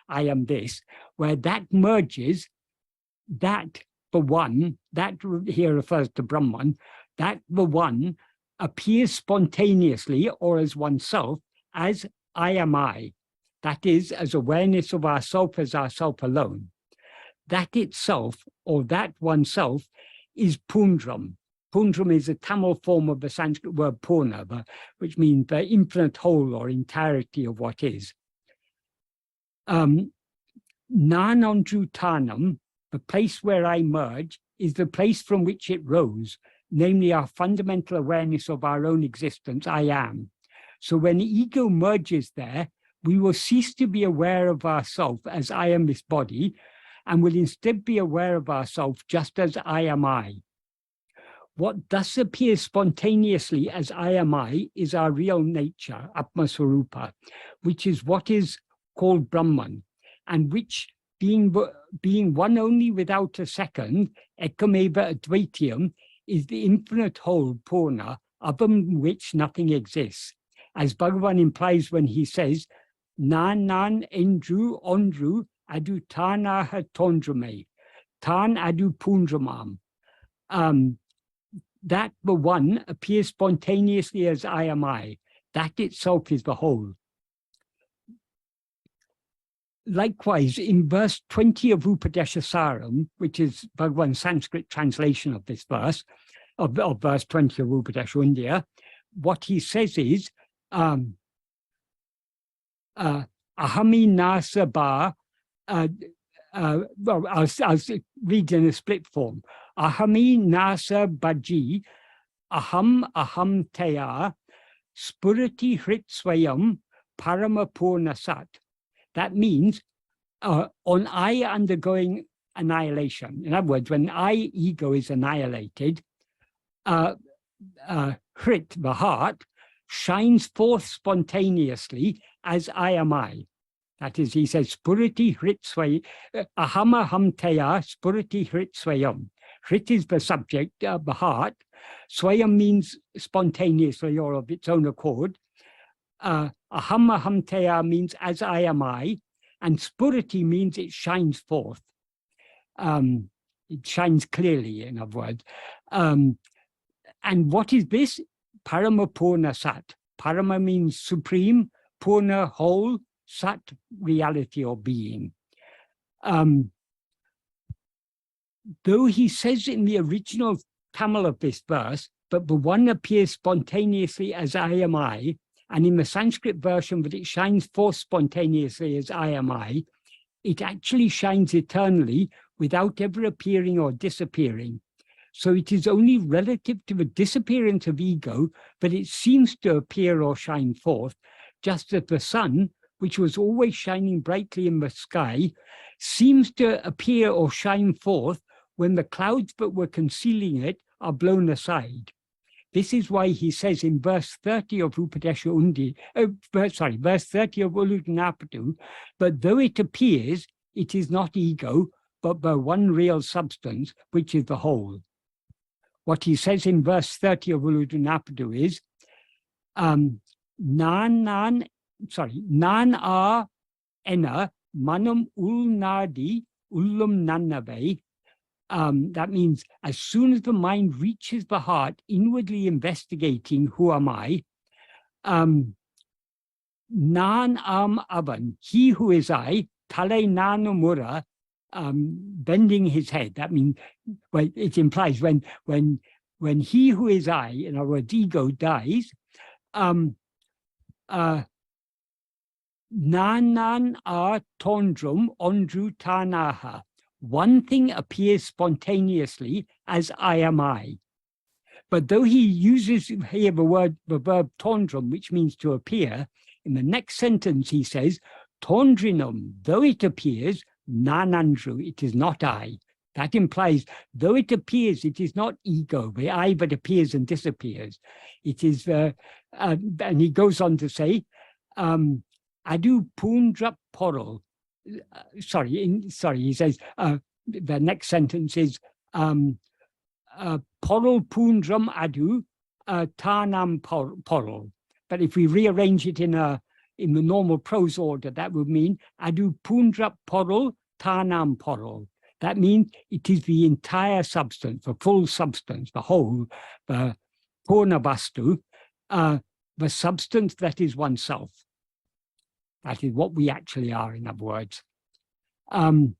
am this, where that merges, that the one, that here refers to Brahman, that the one appears spontaneously or as oneself as I am I. That is, as awareness of ourself as ourself alone. That itself, or that oneself, is pōṇdram. Pōṇdram is a Tamil form of the Sanskrit word pōṇa, which means the infinite whole or entirety of what is. Nāṉ-eṇṭṛu tāṇam, the place where I merge, is the place from which it rose, namely our fundamental awareness of our own existence, I am. So when ego merges there, we will cease to be aware of ourselves as I am this body, and will instead be aware of ourselves just as I am I. What thus appears spontaneously as I am I is our real nature, Atma-swarupa, which is what is called Brahman, and which, being one only without a second, ekam-eva advaitiyam, is the infinite whole, pōṇa, other than which nothing exists. As Bhagavan implies when he says, nāṉ-eṇṭṛu eṇṭṛu adu-tāṇāh tōṇdrumē, tān adu pōṇdrumam. That the one appears spontaneously as I am I. That itself is the whole. Likewise, in verse 20 of Upadesha, which is Bhagavan's Sanskrit translation of this verse, of verse 20 of Upadesha, what he says is, ahami nasa ba, well, I'll read in a split form. Ahami nasa baji, aham taya, spurati hrit swayam, paramapurna sat. That means on I undergoing annihilation. In other words, when I, ego, is annihilated, hrit, the heart, shines forth spontaneously as I am I. That is, he says, spurati hrit swayam, aham taya, spurati hrit swayam. Hrit is the subject, the heart. Swayam means spontaneously or of its own accord. Aham taya means as I am I, and spurati means it shines forth. It shines clearly, in other words. And what is this? Paramapurna sat. Parama means supreme, purna, whole, sat, reality or being. Though he says in the original Tamil of this verse, but the one appears spontaneously as I am I, and in the Sanskrit version that it shines forth spontaneously as I am I, it actually shines eternally without ever appearing or disappearing. So it is only relative to the disappearance of ego that it seems to appear or shine forth, just as the sun, which was always shining brightly in the sky, seems to appear or shine forth when the clouds that were concealing it are blown aside. This is why he says in verse 30 of Upadesha verse 30 of Uludunapadu, but though it appears, it is not ego, but the one real substance, which is the whole. What he says in verse 30 of Uludunapadu is, nāṉā eṇa manam ulnādi ullum niṇaivē. That means as soon as the mind reaches the heart, inwardly investigating who am I, nāṇ-am-avan, he who is I, tale nāṇu-mura, bending his head. That means, well, it implies when he who is I, in other words, ego, dies, nāṇā tōṇdrum eṇṭṛu tāṇāh. one thing appears spontaneously as I am I. But though he uses here the verb tōndrum, which means to appear, in the next sentence he says, tōndrinum, though it appears, nāṉaṉḍru, it is not I. That implies, though it appears, it is not ego, the I that appears and disappears. It is, and he goes on to say, adu pūṇdrap pōṛal. He says, the next sentence is, pōṛal pūṇdram adu tāṇām pōṛal. But if we rearrange it in the normal prose order, that would mean adu pūṇdrap pōṛal tāṇām pōṛal. That means it is the entire substance, the full substance, the whole, the pōṇa vastu, the substance that is oneself. That is what we actually are, in other words. The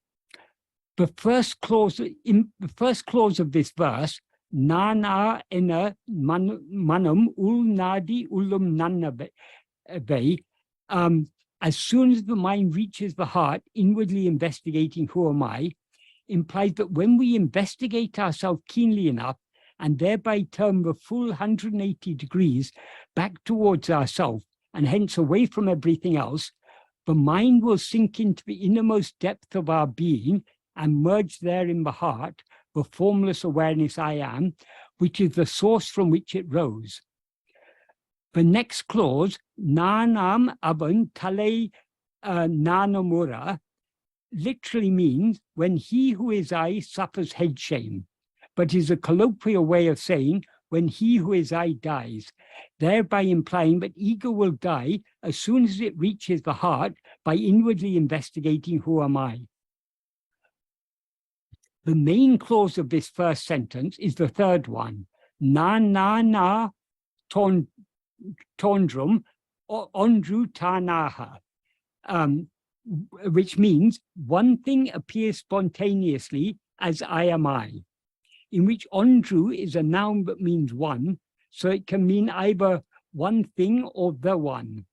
first clause of this verse, nāṇā eṇa manam ul nādi ulum niṇaivē, as soon as the mind reaches the heart, inwardly investigating who am I, implies that when we investigate ourselves keenly enough and thereby turn the full 180 degrees back towards ourselves and hence away from everything else, the mind will sink into the innermost depth of our being and merge there in the heart, the formless awareness I am, which is the source from which it rose. The next clause, nāṇām aban tālē nāṇamura, literally means when he who is I suffers head shame, but is a colloquial way of saying when he who is I dies, thereby implying that ego will die as soon as it reaches the heart by inwardly investigating who am I. The main clause of this first sentence is the third one, nāṇā tōndrum oṇḍru tāṇāha, which means one thing appears spontaneously as I am I, in which oṇḍru is a noun that means one, so it can mean either one thing or the one,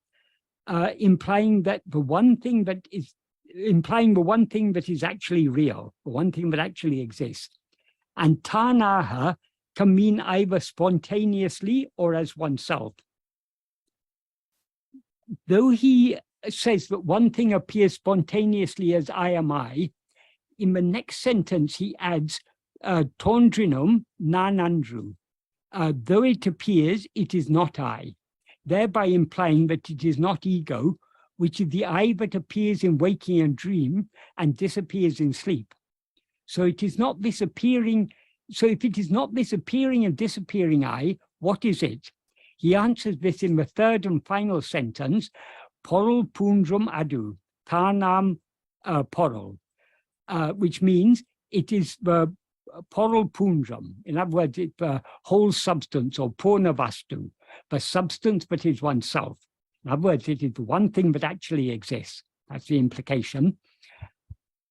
implying the one thing that is actually real, the one thing that actually exists. And tāṇāha can mean either spontaneously or as oneself. Though he says that one thing appears spontaneously as I am I, in the next sentence he adds tōndrinum nāṇaṉḍru, though it appears, it is not I, thereby implying that it is not ego, which is the I that appears in waking and dream and disappears in sleep. So it is not this appearing, so if it is not this appearing and disappearing I, what is it? He answers this in the third and final sentence, pōṛal pūṇdram adu tāṇām pōṛal, which means it is the pōṛal pūṇdram. In other words, it's the whole substance or pōṇa vastu, the substance that is oneself. In other words, it is the one thing that actually exists. That's the implication.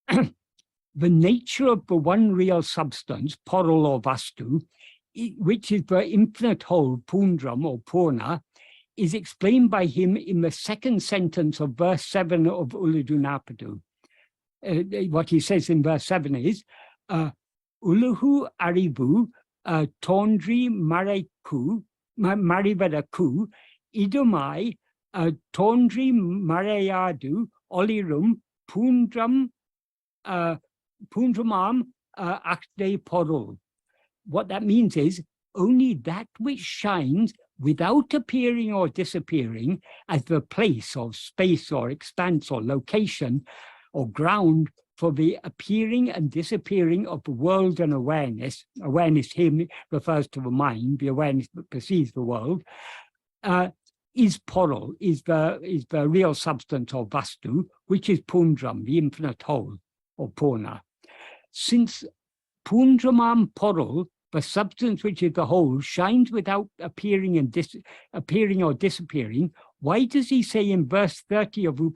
The nature of the one real substance, pōṛal or vastu, which is the infinite whole, pūṇdram or pōṇa, is explained by him in the second sentence of verse 7 of Uḍal. What he says in verse 7 is, Uluhu arivu tōndri marivadaku idumai tōndri marayadu olirum pūṇdramam akde pōṛal. What that means is only that which shines without appearing or disappearing as the place or space or expanse or location or ground for the appearing and disappearing of the world and awareness. Awareness here refers to the mind, the awareness that perceives the world, is pōṛal, is the real substance or vastu, which is pūṇdram, the infinite whole, or pōṇa. Since pūṇdramam pōṛal, the substance which is the whole, shines without appearing and appearing or disappearing, why does he say in verse 30 of in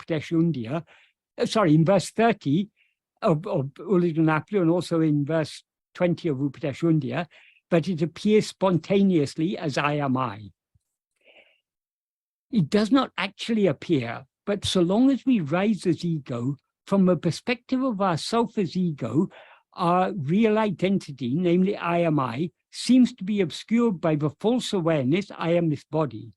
verse 30 of Uḍal and also in verse 20 of Upateshundya, that it appears spontaneously as I am I? It does not actually appear, but so long as we rise as ego, from a perspective of our self as ego, our real identity, namely I am I, seems to be obscured by the false awareness, I am this body.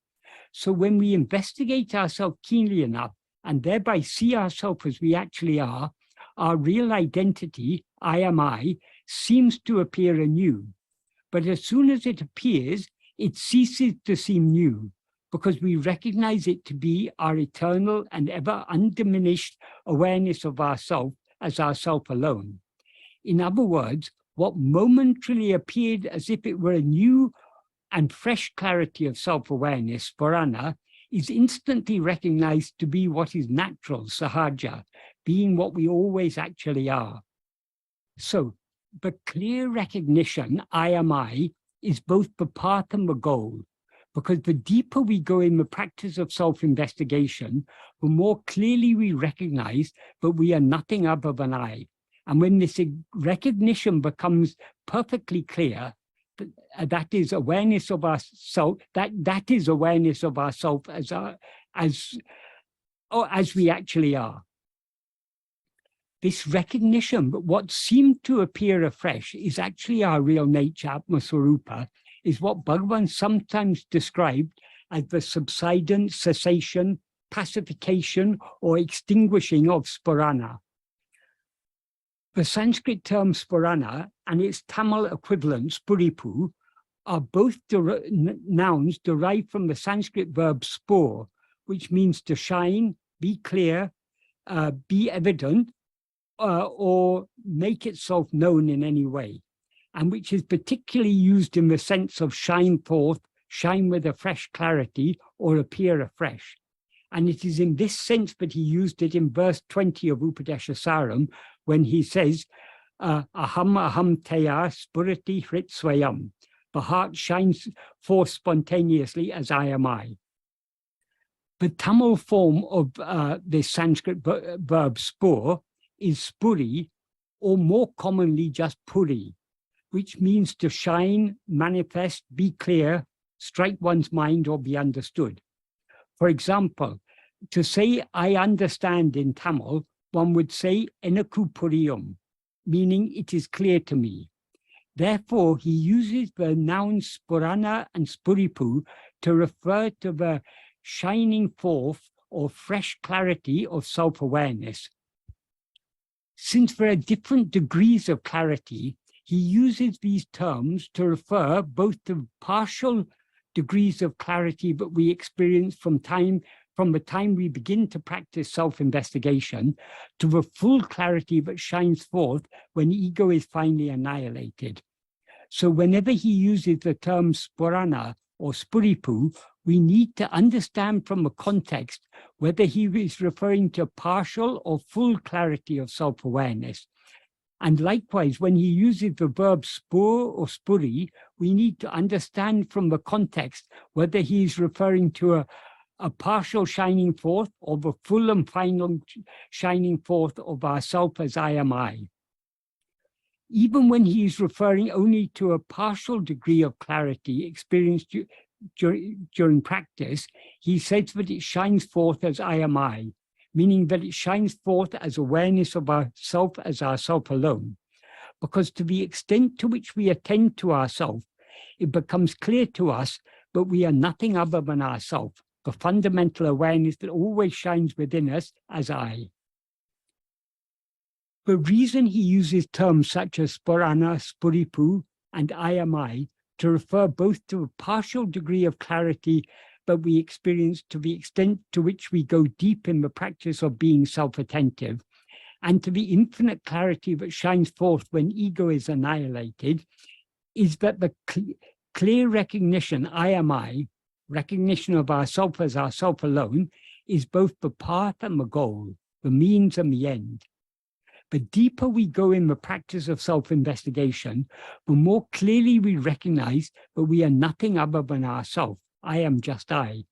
So when we investigate ourselves keenly enough and thereby see ourselves as we actually are, our real identity, I am I, seems to appear anew. But as soon as it appears, it ceases to seem new, because we recognize it to be our eternal and ever undiminished awareness of ourself as ourself alone. In other words, what momentarily appeared as if it were a new and fresh clarity of self-awareness, Purana, is instantly recognized to be what is natural, sahaja, being what we always actually are. So, the clear recognition, I am I, is both the path and the goal, because the deeper we go in the practice of self-investigation, the more clearly we recognize that we are nothing other than I. And when this recognition becomes perfectly clear, that is awareness of ourself, that is awareness of ourself as we actually are. This recognition, but what seemed to appear afresh is actually our real nature, Atma-swarupa, is what Bhagavan sometimes described as the subsidence, cessation, pacification, or extinguishing of spurana. The Sanskrit term spurana and its Tamil equivalent, spuripu, are both nouns derived from the Sanskrit verb spur, which means to shine, be clear, be evident, or make itself known in any way, and which is particularly used in the sense of shine forth, shine with a fresh clarity, or appear afresh. And it is in this sense that he used it in verse 20 of Upadeshasaram, when he says, aham aham taya spurati hrit swayam. The heart shines forth spontaneously as I am I. The Tamil form of this Sanskrit verb spur is spuri, or more commonly just puri, which means to shine, manifest, be clear, strike one's mind, or be understood. For example, to say I understand in Tamil, one would say enakku puriyum, meaning it is clear to me. Therefore, he uses the nouns spurana and spuripu to refer to the shining forth or fresh clarity of self-awareness. Since there are different degrees of clarity, he uses these terms to refer both to partial degrees of clarity that we experience from the time we begin to practice self-investigation, to the full clarity that shines forth when ego is finally annihilated. So whenever he uses the term spurana or spuripu, we need to understand from the context whether he is referring to partial or full clarity of self-awareness. And likewise, when he uses the verb spur or spuri, we need to understand from the context whether he is referring to a partial shining forth or the full and final shining forth of ourself as I am I. Even when he is referring only to a partial degree of clarity experienced during practice, he says that it shines forth as I am I, meaning that it shines forth as awareness of ourself as ourself alone. Because to the extent to which we attend to ourself, it becomes clear to us that we are nothing other than ourself, the fundamental awareness that always shines within us as I. The reason he uses terms such as spurana, spuripu, and I am I to refer both to a partial degree of clarity that we experience to the extent to which we go deep in the practice of being self-attentive, and to the infinite clarity that shines forth when ego is annihilated, is that the clear recognition, I am I, recognition of ourself as ourself alone, is both the path and the goal, the means and the end. The deeper we go in the practice of self-investigation, the more clearly we recognize that we are nothing other than ourself. I am just I.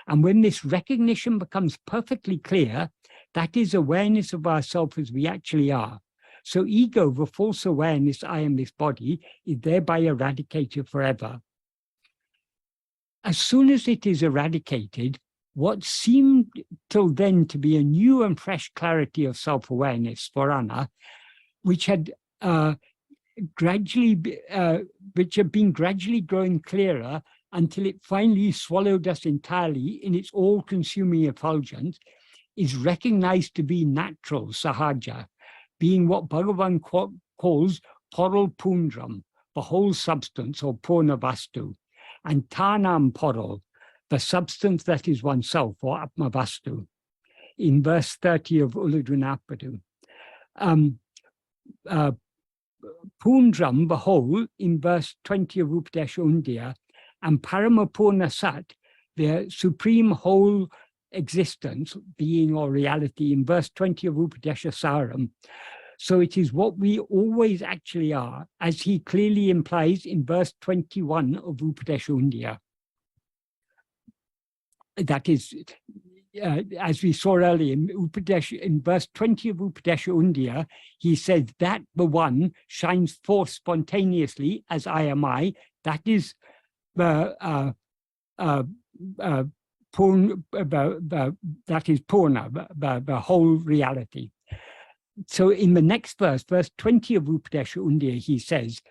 And when this recognition becomes perfectly clear, that is awareness of ourself as we actually are. So ego, the false awareness, I am this body, is thereby eradicated forever. As soon as it is eradicated, what seemed till then to be a new and fresh clarity of self-awareness for Āṇa, which had been gradually growing clearer until it finally swallowed us entirely in its all-consuming effulgence, is recognized to be natural, sahaja, being what Bhagavan calls poral pundram, the whole substance, or purna vastu, and tāṇāṃ poral, the substance that is oneself, or atma-vastu, in verse 30 of Uladunapadu. Pundram, the whole, in verse 20 of Upadesha Undiyā, and Paramapurna Sat, the supreme whole existence, being or reality, in verse 20 of Upadesha Saram. So it is what we always actually are, as he clearly implies in verse 21 of Upadesha Undiyā. That is, as we saw earlier in verse 20 of Upadesha Undiyā, he says that the one shines forth spontaneously as I am I. That is that is purna, the whole reality. So in the next verse, verse 20 of Upadesha Undiyā, he says,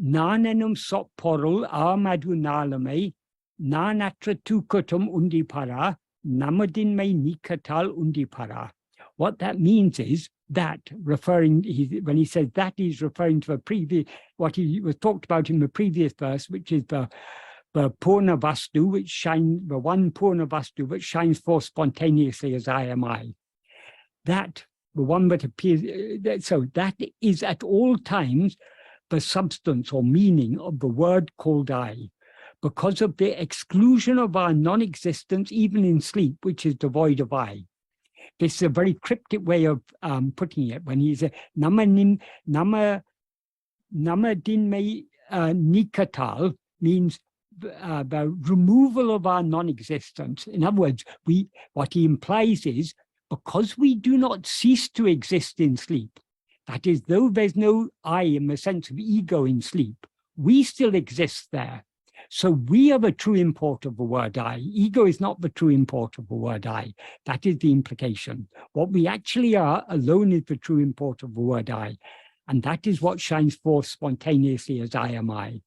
Nānenum sop porul āmadunālamē, nānatra tukutum undipara, namadinmē nikatal undipara. What that means is that, when he says that, he's referring to the previous, what he was talked about in the previous verse, which is the purna vastu, which shines, the one purna vastu, which shines forth spontaneously as I am I. That, the one that appears, so that is at all times the substance or meaning of the word called I, because of the exclusion of our non-existence, even in sleep, which is devoid of I. This is a very cryptic way of putting it. When he says, namadinmē nikatal, means the removal of our non-existence. In other words, what he implies is, because we do not cease to exist in sleep, that is, though there's no I in the sense of ego in sleep, we still exist there. So we are the true import of the word I. Ego is not the true import of the word I. That is the implication. What we actually are alone is the true import of the word I. And that is what shines forth spontaneously as I am I.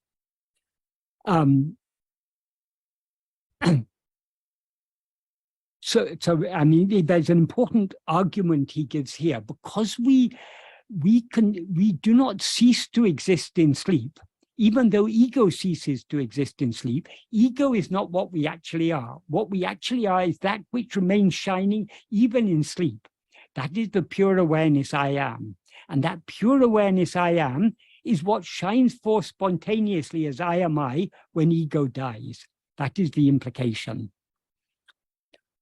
So I mean, there's an important argument he gives here. Because we do not cease to exist in sleep, even though ego ceases to exist in sleep. Ego is not what we actually are. What we actually are is that which remains shining even in sleep. That is the pure awareness I am. And that pure awareness I am is what shines forth spontaneously as I am I when ego dies. That is the implication.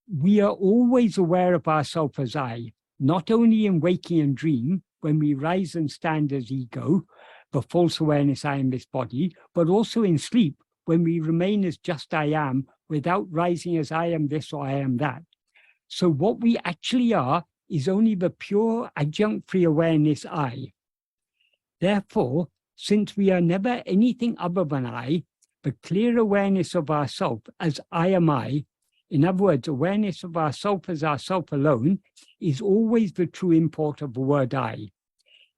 We are always aware of ourselves as I, not only in waking and dream, when we rise and stand as ego, the false awareness I am this body, but also in sleep, when we remain as just I am, without rising as I am this or I am that. So what we actually are is only the pure adjunct-free awareness I. Therefore, since we are never anything other than I, the clear awareness of ourself as I am I, in other words, awareness of ourself as ourself alone, is always the true import of the word I.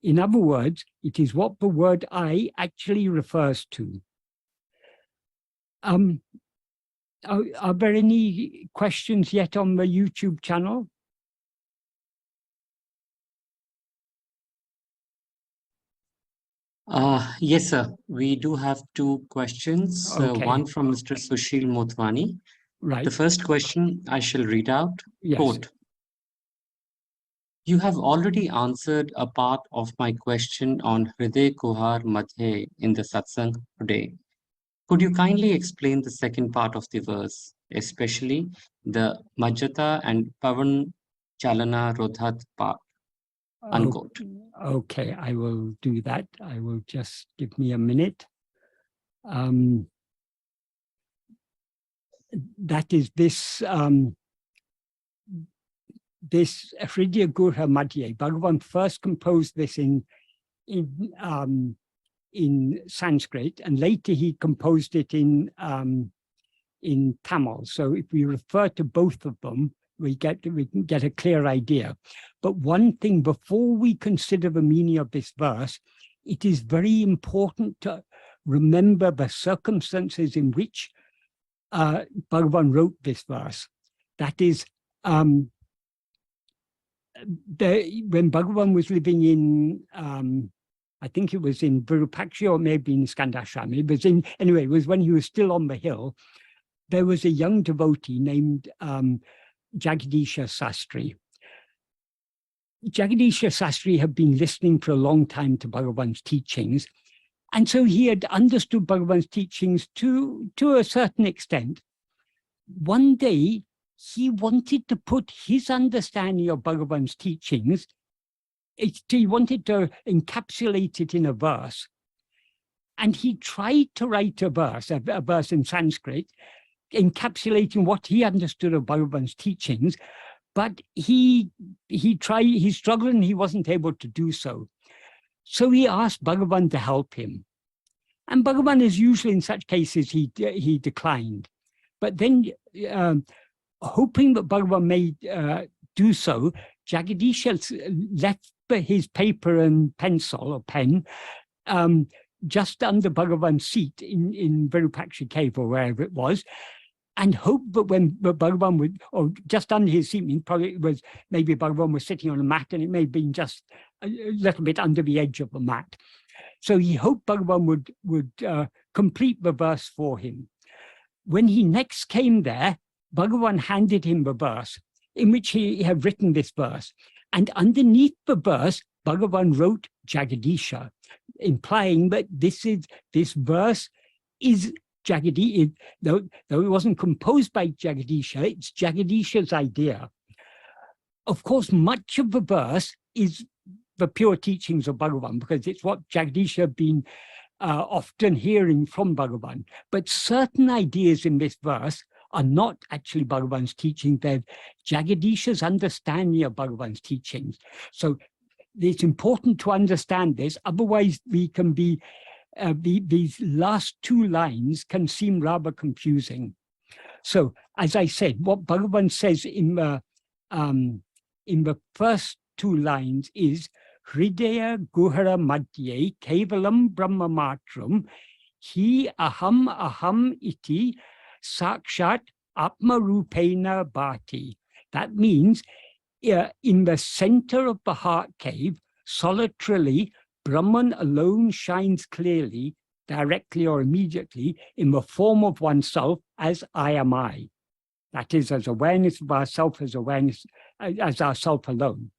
In other words, it is what the word I actually refers to. Are there any questions yet on the YouTube channel? Yes, sir. We do have two questions. Okay. One from Mr. Sushil Motwani. Right. The first question I shall read out. Yes. Quote, you have already answered a part of my question on Hriday Kuhar Madhye in the satsang today. Could you kindly explain the second part of the verse, especially the Majjata and Pavan Chalana Rodhat part? Unquote. Okay, I will do that. I will just give me a minute. That is this this Hriday Kuhar Madhye. Bhagavan first composed this in Sanskrit, and later he composed it in in Tamil. So if we refer to both of them, we can get a clear idea. But one thing, before we consider the meaning of this verse, it is very important to remember the circumstances in which Bhagavan wrote this verse. That is, when Bhagavan was living in, I think it was in Virupaksha or maybe in Skandashram. It was anyway, it was when he was still on the hill. There was a young devotee named Jagdisha Sastri. Jagdisha Sastri had been listening for a long time to Bhagavan's teachings, and so he had understood Bhagavan's teachings to a certain extent. One day, he wanted to put his understanding of Bhagavan's teachings, he wanted to encapsulate it in a verse. And he tried to write a verse in Sanskrit, encapsulating what he understood of Bhagavan's teachings, but he struggled and he wasn't able to do so. So he asked Bhagavan to help him. And Bhagavan, as usually in such cases, he declined. But then, hoping that Bhagavan may do so, Jagadisha left his paper and pencil or pen just under Bhagavan's seat in Virupaksha cave or wherever it was, and hoped that when Bhagavan would, or just under his seat, probably it was, maybe Bhagavan was sitting on a mat and it may have been just a little bit under the edge of the mat. So he hoped Bhagavan would complete the verse for him. When he next came there, Bhagavan handed him the verse in which he had written this verse. And underneath the verse, Bhagavan wrote Jagadisha, implying that this verse is Jagadisha, though it wasn't composed by Jagadisha, it's Jagadisha's idea. Of course, much of the verse is the pure teachings of Bhagavan, because it's what Jagadisha had been often hearing from Bhagavan. But certain ideas in this verse are not actually Bhagavan's teaching, they're Jagadisha's understanding of Bhagavan's teachings. So it's important to understand this, otherwise we can be, these last two lines can seem rather confusing. So, as I said, what Bhagavan says in the first two lines is Hridaya Guhara Madhye Kevalam Brahmamatram Hi Aham Iti Sakshat Atma-rupena Bhati. That means in the center of the heart cave, solitarily, Brahman alone shines clearly, directly or immediately, in the form of oneself as I am I. That is, as awareness of ourself, as awareness as ourself alone.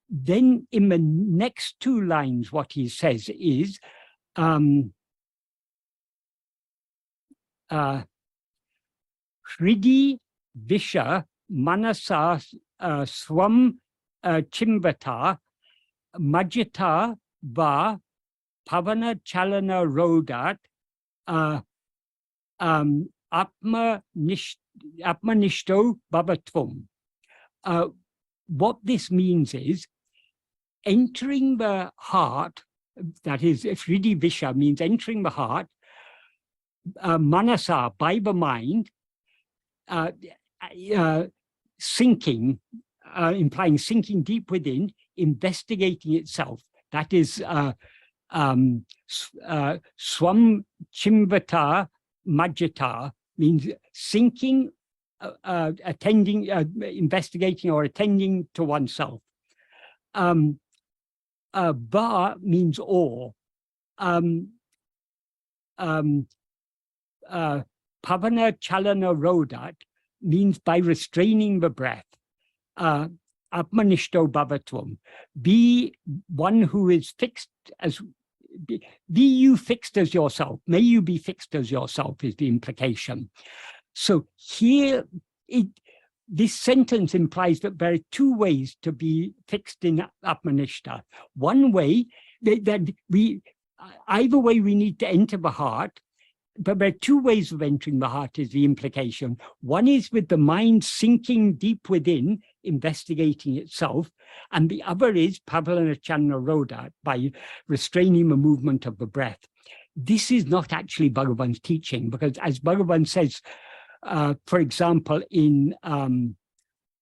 Then in the next two lines, what he says is, Hridi Visha Manasa Swam Chimbata Majita Va Pavana Chalana Rodat Atma-nishto Bhavatvam. What this means is entering the heart, that is, Hridi Visha means entering the heart, Manasa, by the mind, sinking, implying sinking deep within, investigating itself. That is Swam Chimvata Majjata, means sinking, attending, investigating or attending to oneself. Ba means awe. Pavana Chalana Rodat means by restraining the breath. Atma-nishto Bhavatvam. Be one who is fixed as, be you fixed as yourself. May you be fixed as yourself is the implication. So here, this sentence implies that there are two ways to be fixed in Atmanishta. One way, that either way we need to enter the heart, but there are two ways of entering the heart is the implication. One is with the mind sinking deep within, investigating itself, and the other is Pavalana Rodat, by restraining the movement of the breath. This is not actually Bhagavan's teaching, because as Bhagavan says For example, in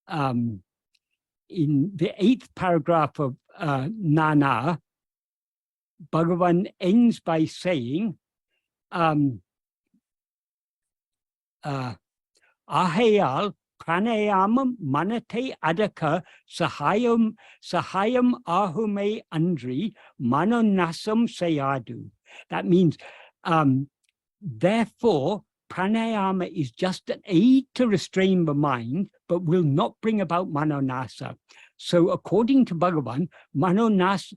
the 8th paragraph of nāṇā, Bhagavan ends by saying, āyē pranayamam manate adaka sahayam ahume andri manonasam sayadu. That means, therefore, pranayama is just an aid to restrain the mind, but will not bring about manonasa. So according to Bhagavan, manonasa,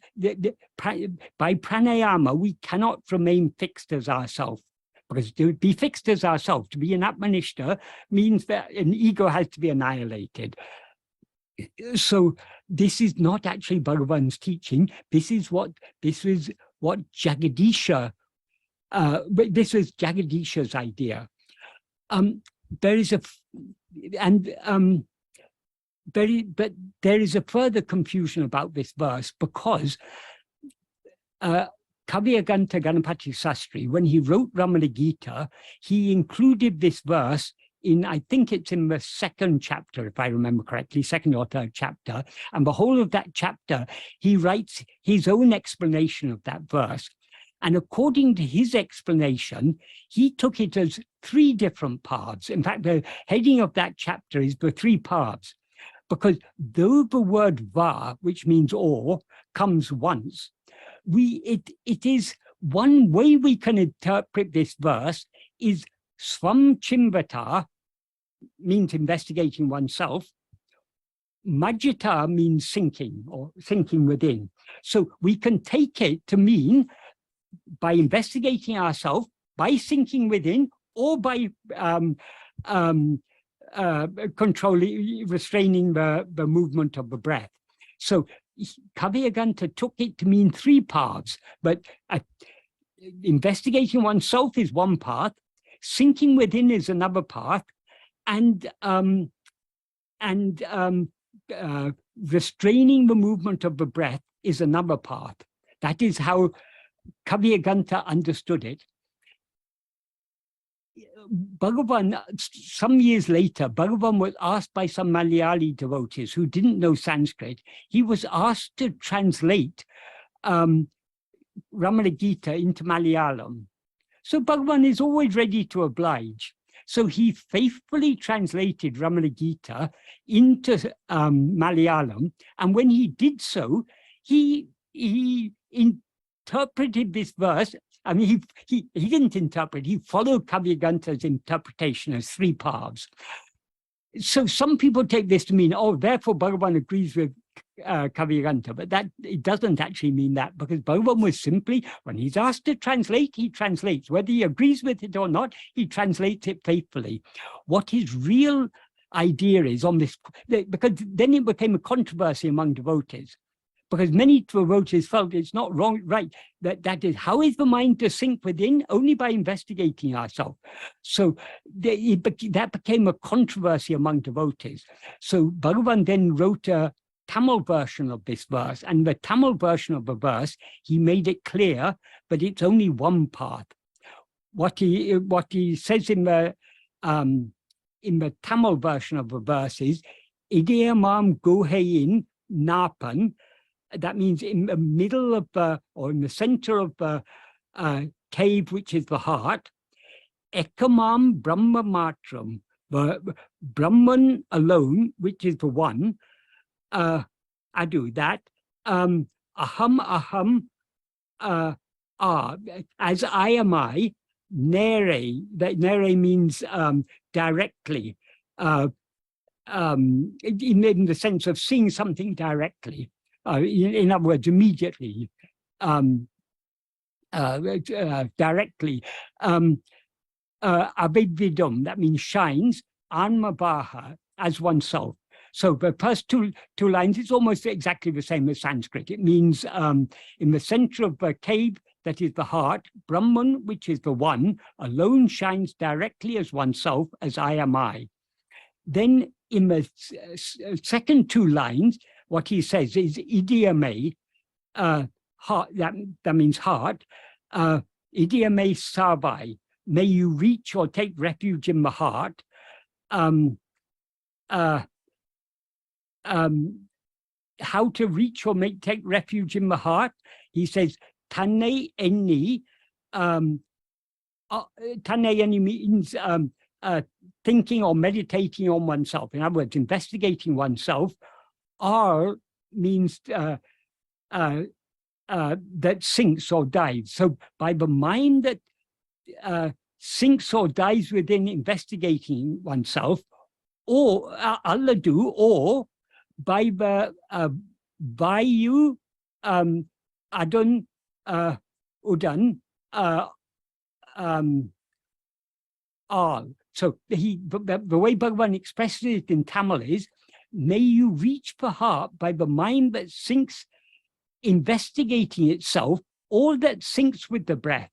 by pranayama, we cannot remain fixed as ourselves. Because to be fixed as ourselves, to be an Atmanishta, means that an ego has to be annihilated. So this is not actually Bhagavan's teaching. This is what Jagadisha, this was Jagadisha's idea. There is a further confusion about this verse, because Kavyaganta Ganapati Sastri, when he wrote Ramana Gita, he included this verse in, I think it's in the 2nd chapter, if I remember correctly, 2nd or 3rd chapter. And the whole of that chapter, he writes his own explanation of that verse. And according to his explanation, he took it as 3 different paths. In fact, the heading of that chapter is the 3 paths. Because though the word va, which means or, comes once, it is one way we can interpret this verse is swam chimvata, means investigating oneself. Majjita means sinking, or sinking within. So we can take it to mean by investigating ourselves, by sinking within, or by controlling, restraining the movement of the breath. So Kavyaganta took it to mean 3 paths, but investigating oneself is one path, sinking within is another path, and restraining the movement of the breath is another path. That is how Kavyaganta understood it. Bhagavan, some years later, Bhagavan was asked by some Malayali devotees who didn't know Sanskrit. He was asked to translate Ramana Gita into Malayalam. So Bhagavan is always ready to oblige. So he faithfully translated Ramana Gita into Malayalam. And when he did so, he interpreted this verse. I mean, he didn't interpret, he followed Kavyaganta's interpretation as 3 paths. So some people take this to mean, oh, therefore Bhagavan agrees with Kavyaganta, but that it doesn't actually mean that, because Bhagavan was simply, when he's asked to translate, he translates. Whether he agrees with it or not, he translates it faithfully. What his real idea is on this, because then it became a controversy among devotees. Because many devotees felt it's not wrong, right, that is, how is the mind to sink within? Only by investigating ourselves. So that became a controversy among devotees. So Bhagavan then wrote a Tamil version of this verse, and the Tamil version of the verse, he made it clear, but it's only one path. What he says in the Tamil version of the verse is, idiyamam guhai nāpan. That means in the middle of or in the center of the cave, which is the heart, ekamam brahma matram, the Brahman alone, which is the one, adu, that, aham, as I am I, nere, that nere means directly, in the sense of seeing something directly. In other words, immediately, directly. Abidvidum, that means shines, āṇma-vaha, as oneself. So the first two lines, it's almost exactly the same as Sanskrit. It means in the center of the cave, that is the heart, Brahman, which is the one, alone shines directly as oneself, as I am I. Then in the second 2 lines, what he says is idiyamē, heart, that means heart, idiyamē sāvai, may you reach or take refuge in the heart, how to reach or take refuge in the heart. He says, tāṉāy eṇni. Tāṉāy eṇni means thinking or meditating on oneself. In other words, investigating oneself. āṛ means that sinks or dives. So by the mind that sinks or dives within investigating oneself, or ālladu, or by the vayu adaṉāl uḍal. So the way Bhagavan expresses it in Tamil is, may you reach the heart by the mind that sinks investigating itself, all that sinks with the breath.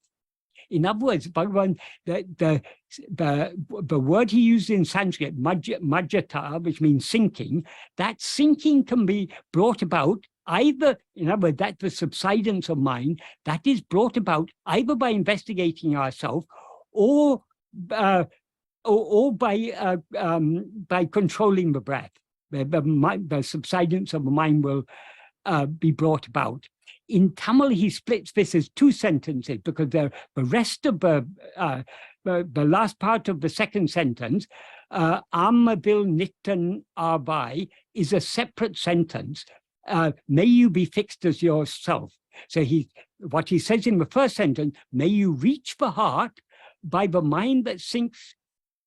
In other words, Bhagavan, the word he used in Sanskrit, majjata, which means sinking, that sinking can be brought about either, in other words, that the subsidence of mind, that is brought about either by investigating ourselves or by controlling the breath. The subsidence of the mind will be brought about. In Tamil, he splits this as two sentences because the rest of the last part of the second sentence, āṇma-vill nittan āvai, is a separate sentence. May you be fixed as yourself. So what he says in the first sentence, may you reach the heart by the mind that sinks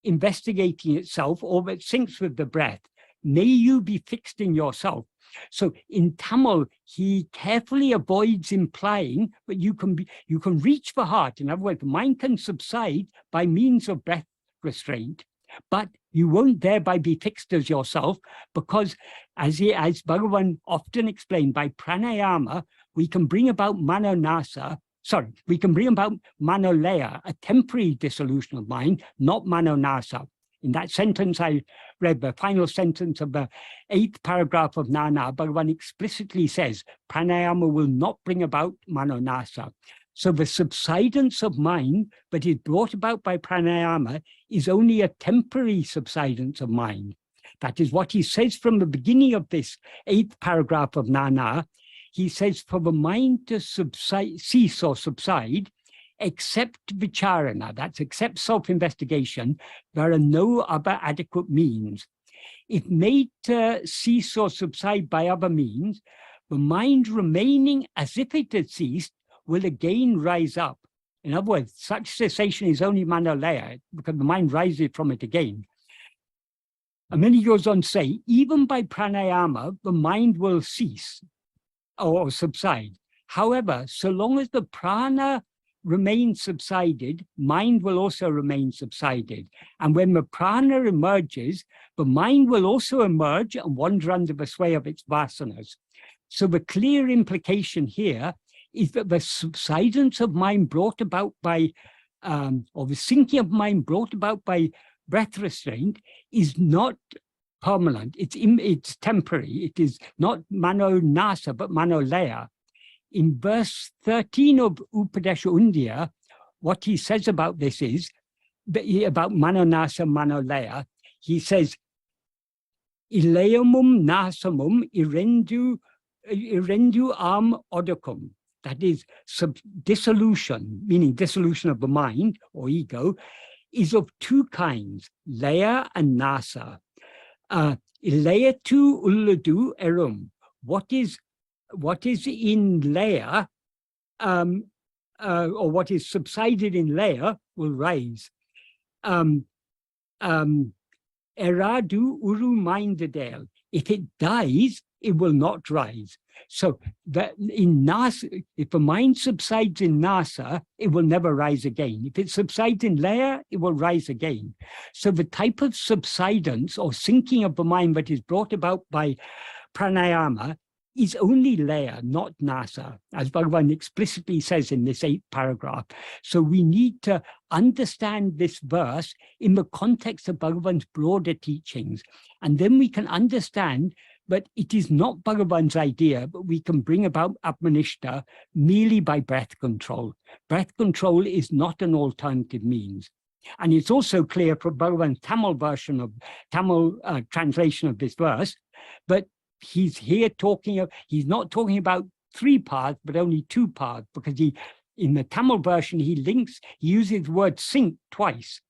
investigating itself or that sinks with the breath. May you be fixed in yourself. So in Tamil, he carefully avoids implying that you can reach the heart. In other words, the mind can subside by means of breath restraint, but you won't thereby be fixed as yourself, because as Bhagavan often explained, by pranayama, we can bring about we can bring about manolaya, a temporary dissolution of mind, not manonasa. In that sentence I read, the final sentence of the 8th paragraph of nāṇā, Bhagavan explicitly says, pranayama will not bring about manonasa. So the subsidence of mind that is brought about by pranayama is only a temporary subsidence of mind. That is what he says from the beginning of this 8th paragraph of nāṇā. He says, for the mind to cease or subside, except vicharana, that's except self-investigation, there are no other adequate means. If made to cease or subside by other means, the mind remaining as if it had ceased will again rise up. In other words, such cessation is only manolaya, because the mind rises from it again. And then he goes on to say, even by pranayama, the mind will cease or subside. However, so long as the prana remains subsided, mind will also remain subsided. And when the prana emerges, the mind will also emerge and wander under the sway of its vasanas. So the clear implication here is that the subsidence of mind brought about by, or the sinking of mind brought about by breath restraint is not permanent, it's temporary. It is not manonasa, but manolaya. In verse 13 of Upadesha Undiyā, what he says about this is, about manonasa manolaya, he says, ilayamum nasamum irendu am odakum. That is, dissolution, meaning dissolution of the mind or ego, is of two kinds, laya and nasa. Ilaya tu ulladu erum. What is in laya, or what is subsided in laya, will rise. Eradu uru mindadel. If it dies, it will not rise. So that in nasa, if the mind subsides in nasa, it will never rise again. If it subsides in laya, it will rise again. So the type of subsidence or sinking of the mind that is brought about by pranayama is only laya, not nasa, as Bhagavan explicitly says in this 8th paragraph. So we need to understand this verse in the context of Bhagavan's broader teachings. And then we can understand that it is not Bhagavan's idea, but we can bring about Atmanishta merely by breath control. Breath control is not an alternative means. And it's also clear from Bhagavan's Tamil translation of this verse, but he's here he's not talking about 3 paths, but only 2 paths, because in the Tamil version, he uses the word sync twice.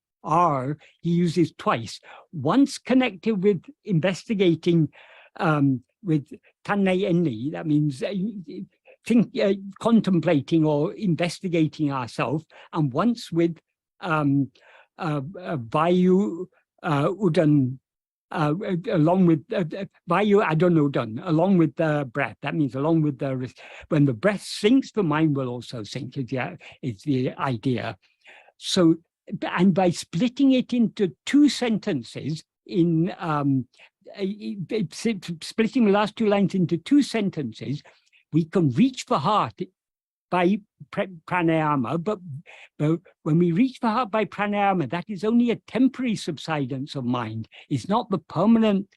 He uses twice. Once connected with investigating with tāṉāy, that means contemplating or investigating ourselves, and once with vayu uḍal, along with vayu adaṉāl, along with the breath. That means along with when the breath sinks, the mind will also sink, is the idea. So, and by splitting it into 2 sentences, splitting the last 2 lines into 2 sentences, we can reach the heart by pranayama, but when we reach the heart by pranayama, that is only a temporary subsidence of mind. It's not the permanent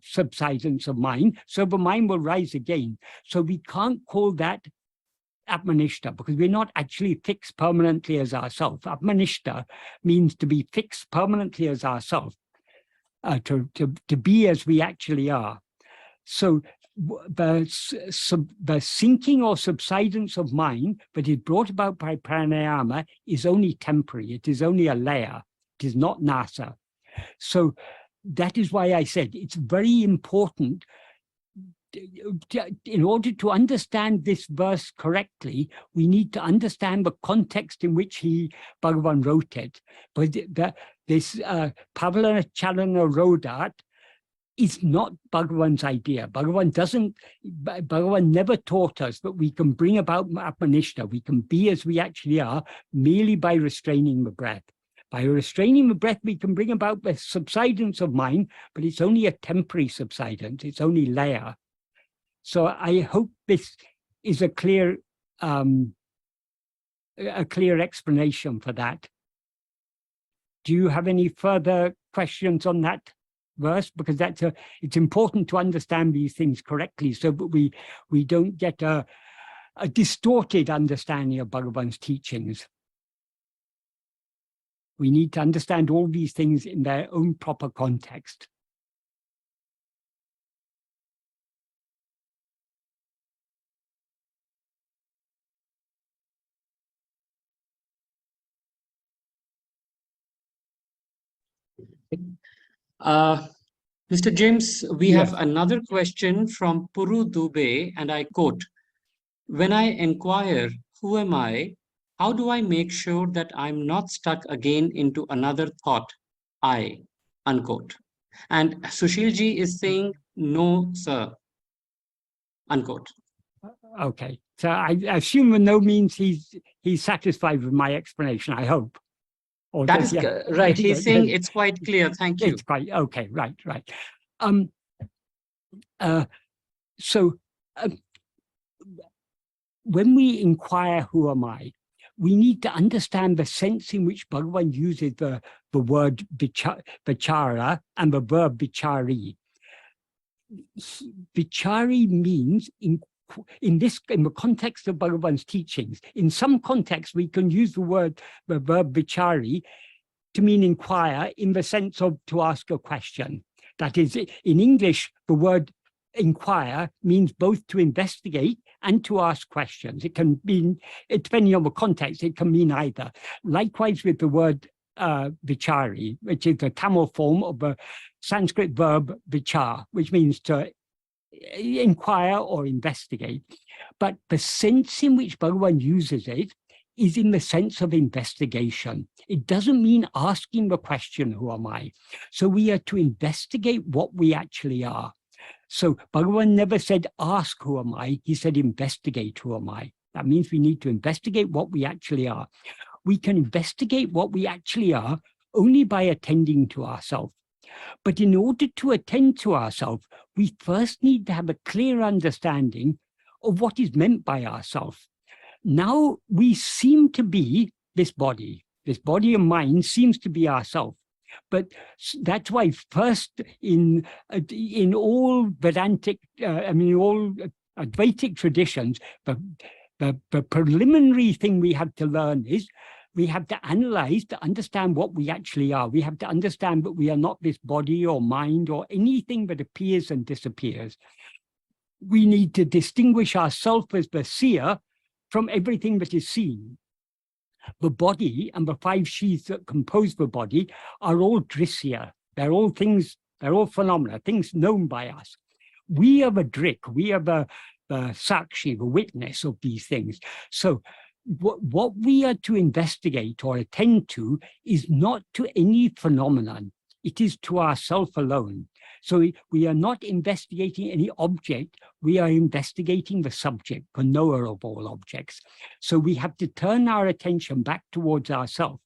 subsidence of mind, so the mind will rise again. So we can't call that Atma-niṣṭha, because we're not actually fixed permanently as ourself. Atma-niṣṭha means to be fixed permanently as ourself, to be as we actually are. So the sinking or subsidence of mind that is brought about by pranayama is only temporary. It is only a layer. It is not nāṣa. So that is why I said it's very important. In order to understand this verse correctly, we need to understand the context in which Bhagavan wrote it. But this Padacchēdam Rodat is not Bhagavan's idea. Bhagavan never taught us that we can bring about Atma-niṣṭha. We can be as we actually are merely by restraining the breath. By restraining the breath, we can bring about the subsidence of mind, but it's only a temporary subsidence. It's only layer. So I hope this is a clear explanation for that. Do you have any further questions on that verse? Because it's important to understand these things correctly, so that we don't get a distorted understanding of Bhagavan's teachings. We need to understand all these things in their own proper context. Mr. James, we Yes. have another question from Puru Dubey, and I quote, "When I inquire, who am I? How do I make sure that I'm not stuck again into another thought, I," unquote. And Sushilji is saying, "No, sir," unquote. Okay, so I assume the no means he's satisfied with my explanation, I hope. Or That is right. He's saying it's quite clear. Thank you. It's quite okay. Right. When we inquire, who am I, we need to understand the sense in which Bhagavan uses the word vichara and the verb vichari. Vichari means in the context of Bhagavan's teachings. In some contexts, we can use the verb vichari to mean inquire in the sense of to ask a question. That is, in English, the word inquire means both to investigate and to ask questions. It can mean, depending on the context, it can mean either. Likewise with the word vichari, which is the Tamil form of the Sanskrit verb vichar, which means to inquire or investigate. But the sense in which Bhagavan uses it is in the sense of investigation. It doesn't mean asking the question, who am I? So we are to investigate what we actually are. So Bhagavan never said, ask who am I? He said, investigate who am I? That means we need to investigate what we actually are. We can investigate what we actually are only by attending to ourselves. But in order to attend to ourselves, we first need to have a clear understanding of what is meant by ourself. Now we seem to be this body and mind seems to be ourself. But that's why first in all Vedantic, all Advaitic traditions, the preliminary thing we have to learn is we have to analyze to understand what we actually are. We have to understand that we are not this body or mind or anything that appears and disappears. We need to distinguish ourselves as the seer from everything that is seen. The body and the 5 sheaths that compose the body are all drishya. They're all things, they're all phenomena, things known by us. We are the drik, we are the sakshi, the witness of these things. So what we are to investigate or attend to is not to any phenomenon. It is to ourself alone. So we are not investigating any object, we are investigating the subject, the knower of all objects. So we have to turn our attention back towards ourselves.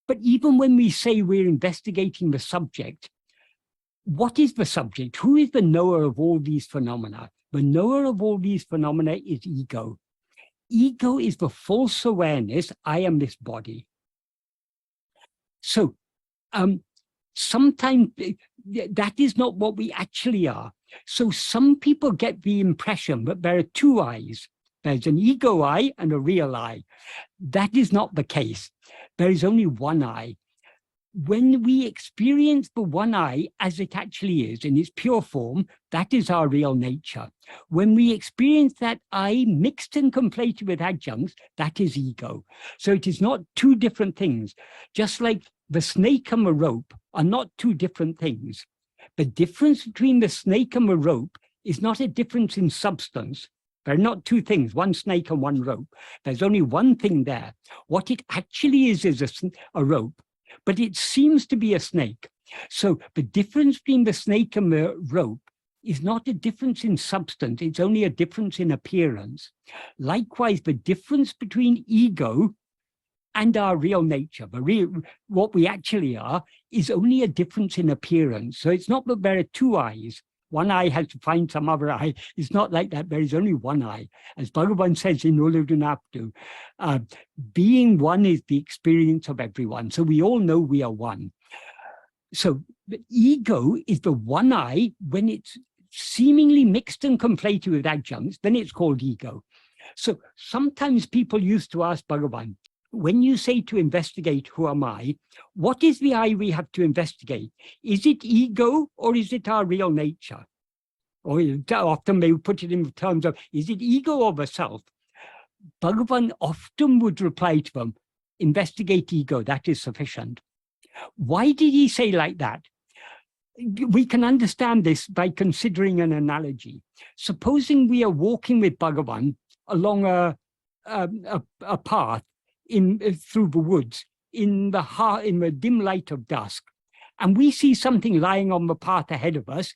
But even when we say we're investigating the subject, what is the subject? Who is the knower of all these phenomena? The knower of all these phenomena is ego. Ego is the false awareness, I am this body. So sometimes that is not what we actually are. So some people get the impression that there are 2 eyes. There's an ego eye and a real eye. That is not the case. There is only one eye. When we experience the one eye as it actually is, in its pure form, that is our real nature. When we experience that eye mixed and conflated with adjuncts, that is ego. So it is not 2 different things. Just like the snake and the rope are not 2 different things. The difference between the snake and the rope is not a difference in substance. They're not 2 things, one snake and one rope. There's only one thing there. What it actually is a rope, but it seems to be a snake. So the difference between the snake and the rope is not a difference in substance, it's only a difference in appearance. Likewise, the difference between ego and our real nature, what we actually are, is only a difference in appearance. So it's not that there are 2 eyes. One eye has to find some other eye. It's not like that. There is only one eye. As Bhagavan says in Uludunaptu, being one is the experience of everyone. So we all know we are one. So the ego is the one eye. When it's seemingly mixed and conflated with adjuncts, then it's called ego. So sometimes people used to ask Bhagavan, when you say to investigate who am I, what is the I we have to investigate? Is it ego or is it our real nature? Or often they would put it in terms of, is it ego or the self? Bhagavan often would reply to them, investigate ego, that is sufficient. Why did he say like that? We can understand this by considering an analogy. Supposing we are walking with Bhagavan along a path through the woods in the dim light of dusk, and we see something lying on the path ahead of us.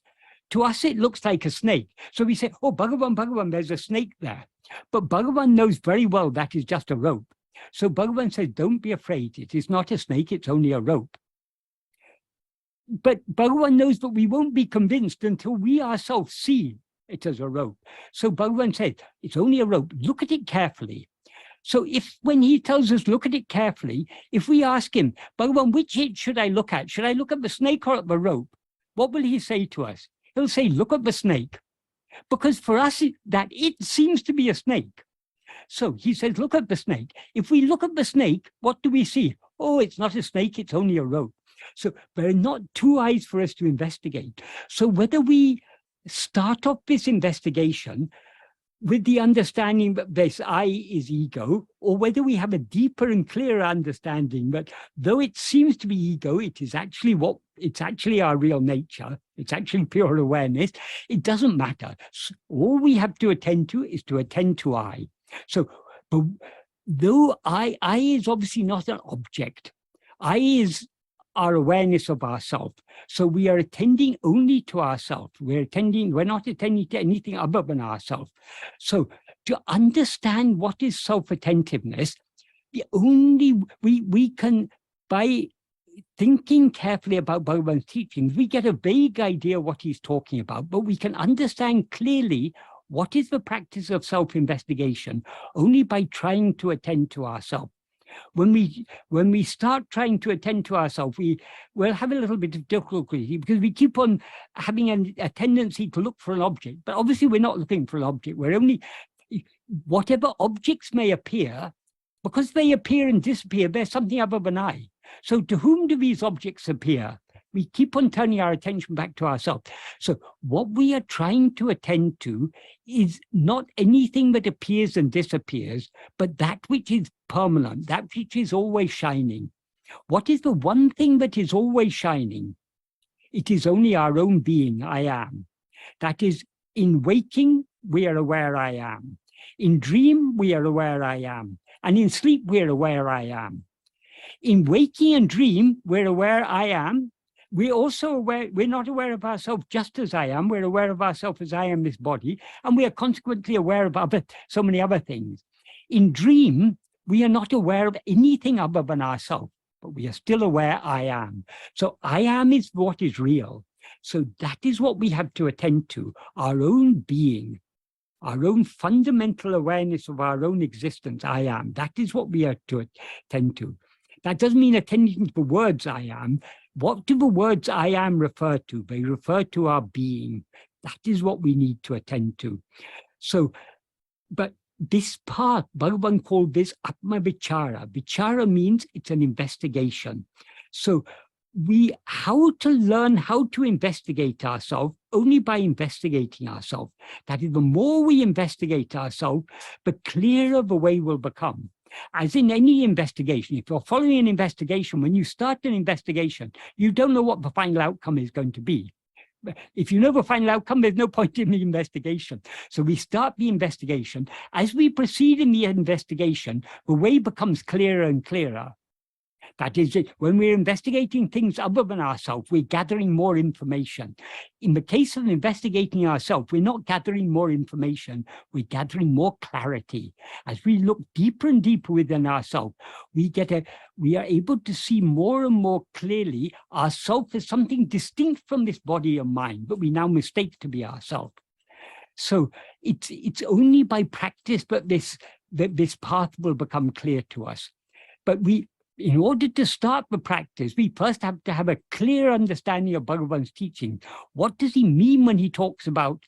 To us, it looks like a snake. So we say, oh, Bhagavan, Bhagavan, there's a snake there. But Bhagavan knows very well that is just a rope. So Bhagavan says, don't be afraid. It is not a snake, it's only a rope. But Bhagavan knows that we won't be convinced until we ourselves see it as a rope. So Bhagavan says, it's only a rope. Look at it carefully. So when he tells us, look at it carefully, if we ask him, Bhagavan, which hit should I look at? Should I look at the snake or at the rope? What will he say to us? He'll say, look at the snake. Because for us, that it seems to be a snake. So he says, look at the snake. If we look at the snake, what do we see? Oh, it's not a snake, it's only a rope. So there are not 2 eyes for us to investigate. So whether we start off this investigation with the understanding that this I is ego, or whether we have a deeper and clearer understanding that though it seems to be ego, it is actually it's actually our real nature, it's actually pure awareness, it doesn't matter. So all we have to attend to is to attend to I. So though I is obviously not an object, I is our awareness of ourself. So we are attending only to ourself. We're not attending to anything other than ourself. So to understand what is self-attentiveness, we can, by thinking carefully about Bhagavan's teachings, we get a vague idea what he's talking about, but we can understand clearly what is the practice of self-investigation only by trying to attend to ourselves. When we start trying to attend to ourselves, we'll have a little bit of difficulty because we keep on having a tendency to look for an object. But obviously, we're not looking for an object. We're only, whatever objects may appear, Because they appear and disappear, they're something other than I. So to whom do these objects appear? We keep on turning our attention back to ourselves. So what we are trying to attend to is not anything that appears and disappears, but that which is permanent, that which is always shining. What is the one thing that is always shining? It is only our own being, I am. That is, in waking, we are aware I am. In dream, we are aware I am. And in sleep, we are aware I am. In waking and dream, we're aware I am. We're also aware, we're not aware of ourselves just as I am. We're aware of ourselves as I am this body. And we are consequently aware of so many other things. In dream, we are not aware of anything other than ourselves, but we are still aware I am. So I am is what is real. So that is what we have to attend to, our own being, our own fundamental awareness of our own existence, I am. That is what we are to attend to. That doesn't mean attending to the words I am. What do the words I am refer to? They refer to our being. That is what we need to attend to. So, but this part, Bhagavan called this Atma-vichara. Vichara means it's an investigation. So how to learn how to investigate ourselves only by investigating ourselves. That is, the more we investigate ourselves, the clearer the way will become. As in any investigation, if you're following an investigation, when you start an investigation, you don't know what the final outcome is going to be. If you know the final outcome, there's no point in the investigation. So we start the investigation. As we proceed in the investigation, the way becomes clearer and clearer. That is, when we're investigating things other than ourselves, we're gathering more information. In the case of investigating ourselves, we're not gathering more information, we're gathering more clarity. As we look deeper and deeper within ourselves, we are able to see more and more clearly ourself as something distinct from this body and mind, but we now mistake to be ourselves. So it's only by practice that this path will become clear to us. But in order to start the practice, we first have to have a clear understanding of Bhagavan's teaching. What does he mean when he talks about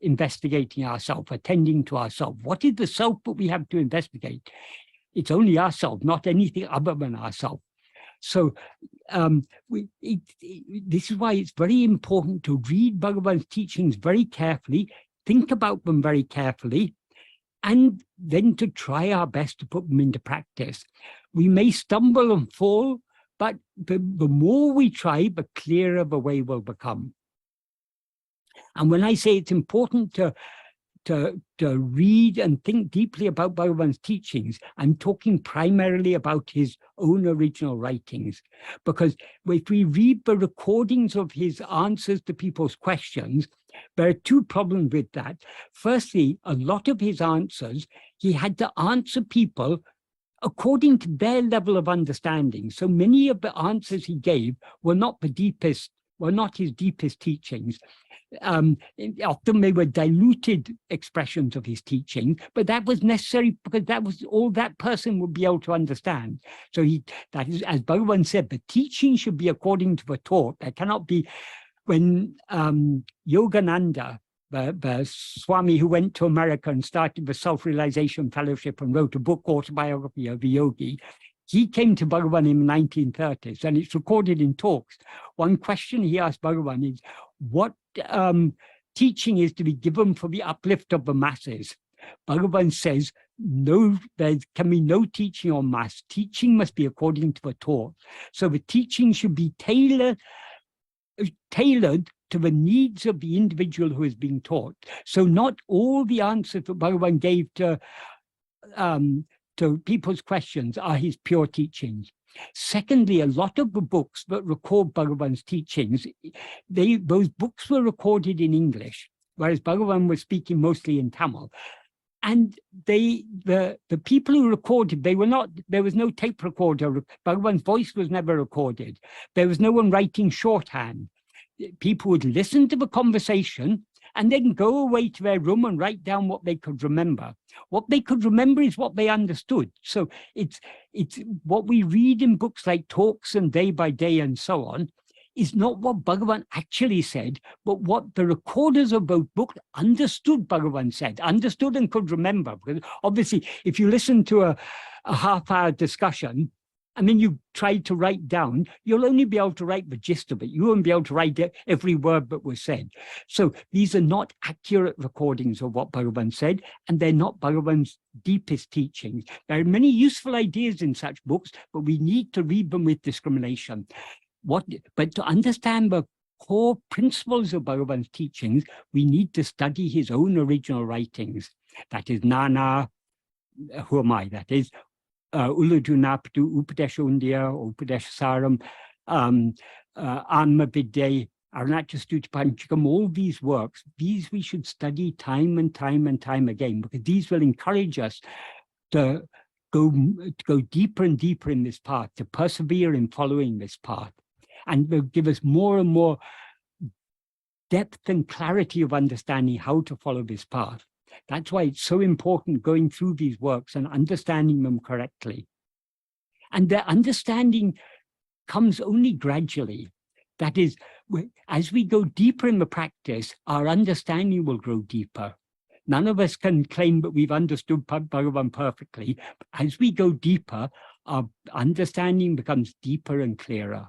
investigating ourselves, attending to ourselves? What is the self that we have to investigate? It's only ourselves, not anything other than ourselves. So this is why it's very important to read Bhagavan's teachings very carefully, think about them very carefully, and then to try our best to put them into practice. We may stumble and fall, but the more we try, the clearer the way will become. And when I say it's important to read and think deeply about Bhagavan's teachings, I'm talking primarily about his own original writings. Because if we read the recordings of his answers to people's questions, there are two problems with that. Firstly, a lot of his answers, he had to answer people according to their level of understanding. So many of the answers he gave were not his deepest teachings. Often they were diluted expressions of his teaching, but that was necessary because that was all that person would be able to understand. So that is, as Bhagavan said, the teaching should be according to the taught. There cannot be, when Yogananda, the Swami who went to America and started the Self-Realization Fellowship and wrote a book, Autobiography of a Yogi, he came to Bhagavan in the 1930s, and it's recorded in talks. One question he asked Bhagavan is, what teaching is to be given for the uplift of the masses? Bhagavan says, no, there can be no teaching on mass. Teaching must be according to the taught. So the teaching should be tailored to the needs of the individual who is being taught. So not all the answers that Bhagavan gave to people's questions are his pure teachings. Secondly, a lot of the books that record Bhagavan's teachings, those books were recorded in English, whereas Bhagavan was speaking mostly in Tamil. And the people who recorded, there was no tape recorder. Bhagavan's voice was never recorded. There was no one writing shorthand. People would listen to the conversation and then go away to their room and write down what they could remember. What they could remember is what they understood. So it's what we read in books like Talks and Day by Day and so on. is not what Bhagavan actually said, but what the recorders of both books understood Bhagavan said, understood and could remember. Because obviously, if you listen to a half-hour discussion, and then you try to write down, you'll only be able to write the gist of it. You won't be able to write every word that was said. So these are not accurate recordings of what Bhagavan said, and they're not Bhagavan's deepest teachings. There are many useful ideas in such books, but we need to read them with discrimination. But to understand the core principles of Bhagavan's teachings, we need to study his own original writings. That is nāṇā, who am I? That is Ullajunaptu, Upadesha Upadeshasaram, āṇma-vichara, Arunachastutipanchikam, all these works, these we should study time and time and time again, because these will encourage us to go deeper and deeper in this path, to persevere in following this path, and will give us more and more depth and clarity of understanding how to follow this path. That's why it's so important going through these works and understanding them correctly. And the understanding comes only gradually. That is, as we go deeper in the practice, our understanding will grow deeper. None of us can claim that we've understood Bhagavan perfectly. As we go deeper, our understanding becomes deeper and clearer.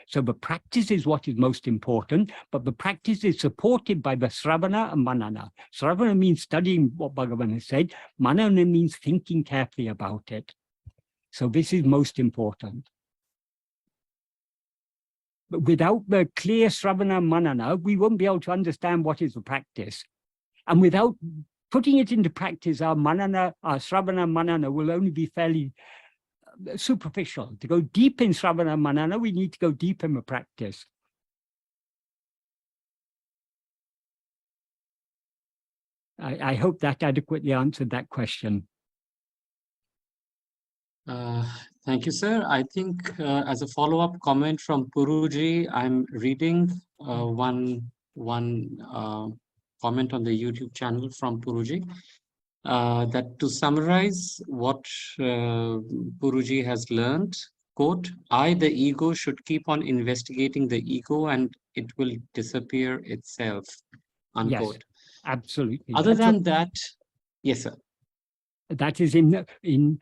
So the practice is what is most important, but the practice is supported by the sravana and manana. Sravana means studying what Bhagavan has said. Manana means thinking carefully about it. So this is most important. But without the clear sravana and manana, we won't be able to understand what is the practice. And without putting it into practice, our manana, our sravana and manana will only be fairly superficial. To go deep in sravana and manana, we need to go deep in the practice. I hope that adequately answered that question. Thank you, sir. I think as a follow-up comment from Puruji, I'm reading one comment on the YouTube channel from Puruji. That to summarize what Puruji has learned, quote, I, the ego, should keep on investigating the ego and it will disappear itself, unquote. Yes, absolutely. Other than that, yes, sir. That is in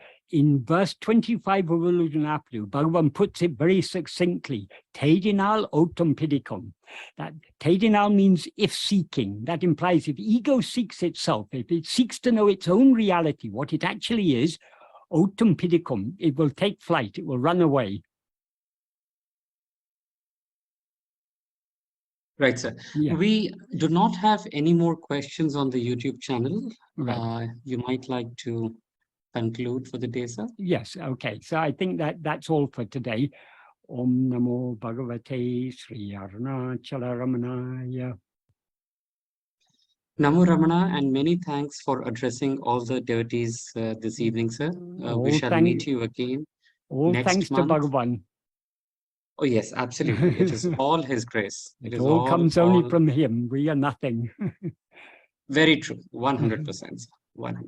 verse 25 of Ullajunaptu, Bhagavan puts it very succinctly. āṇāl otam pidikam. That āṇāl means if seeking. That implies if ego seeks itself, if it seeks to know its own reality, what it actually is, otam pidikam, it will take flight, it will run away. Right, sir. Yeah. We do not have any more questions on the YouTube channel. Right. You might like to conclude for the day, sir? Yes, okay. So I think that's all for today. Om Namo Bhagavate Sri Arunachala Ramanaya. Namo Ramana, and many thanks for addressing all the devotees this evening, sir. We shall meet you again next thanks month. To Bhagavan. Oh, yes, absolutely. It is all his grace. It all comes only from him. We are nothing. Very true. 100%. 100%.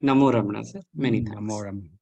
Namo Ramana, sir. Many thanks. Namo Ramana.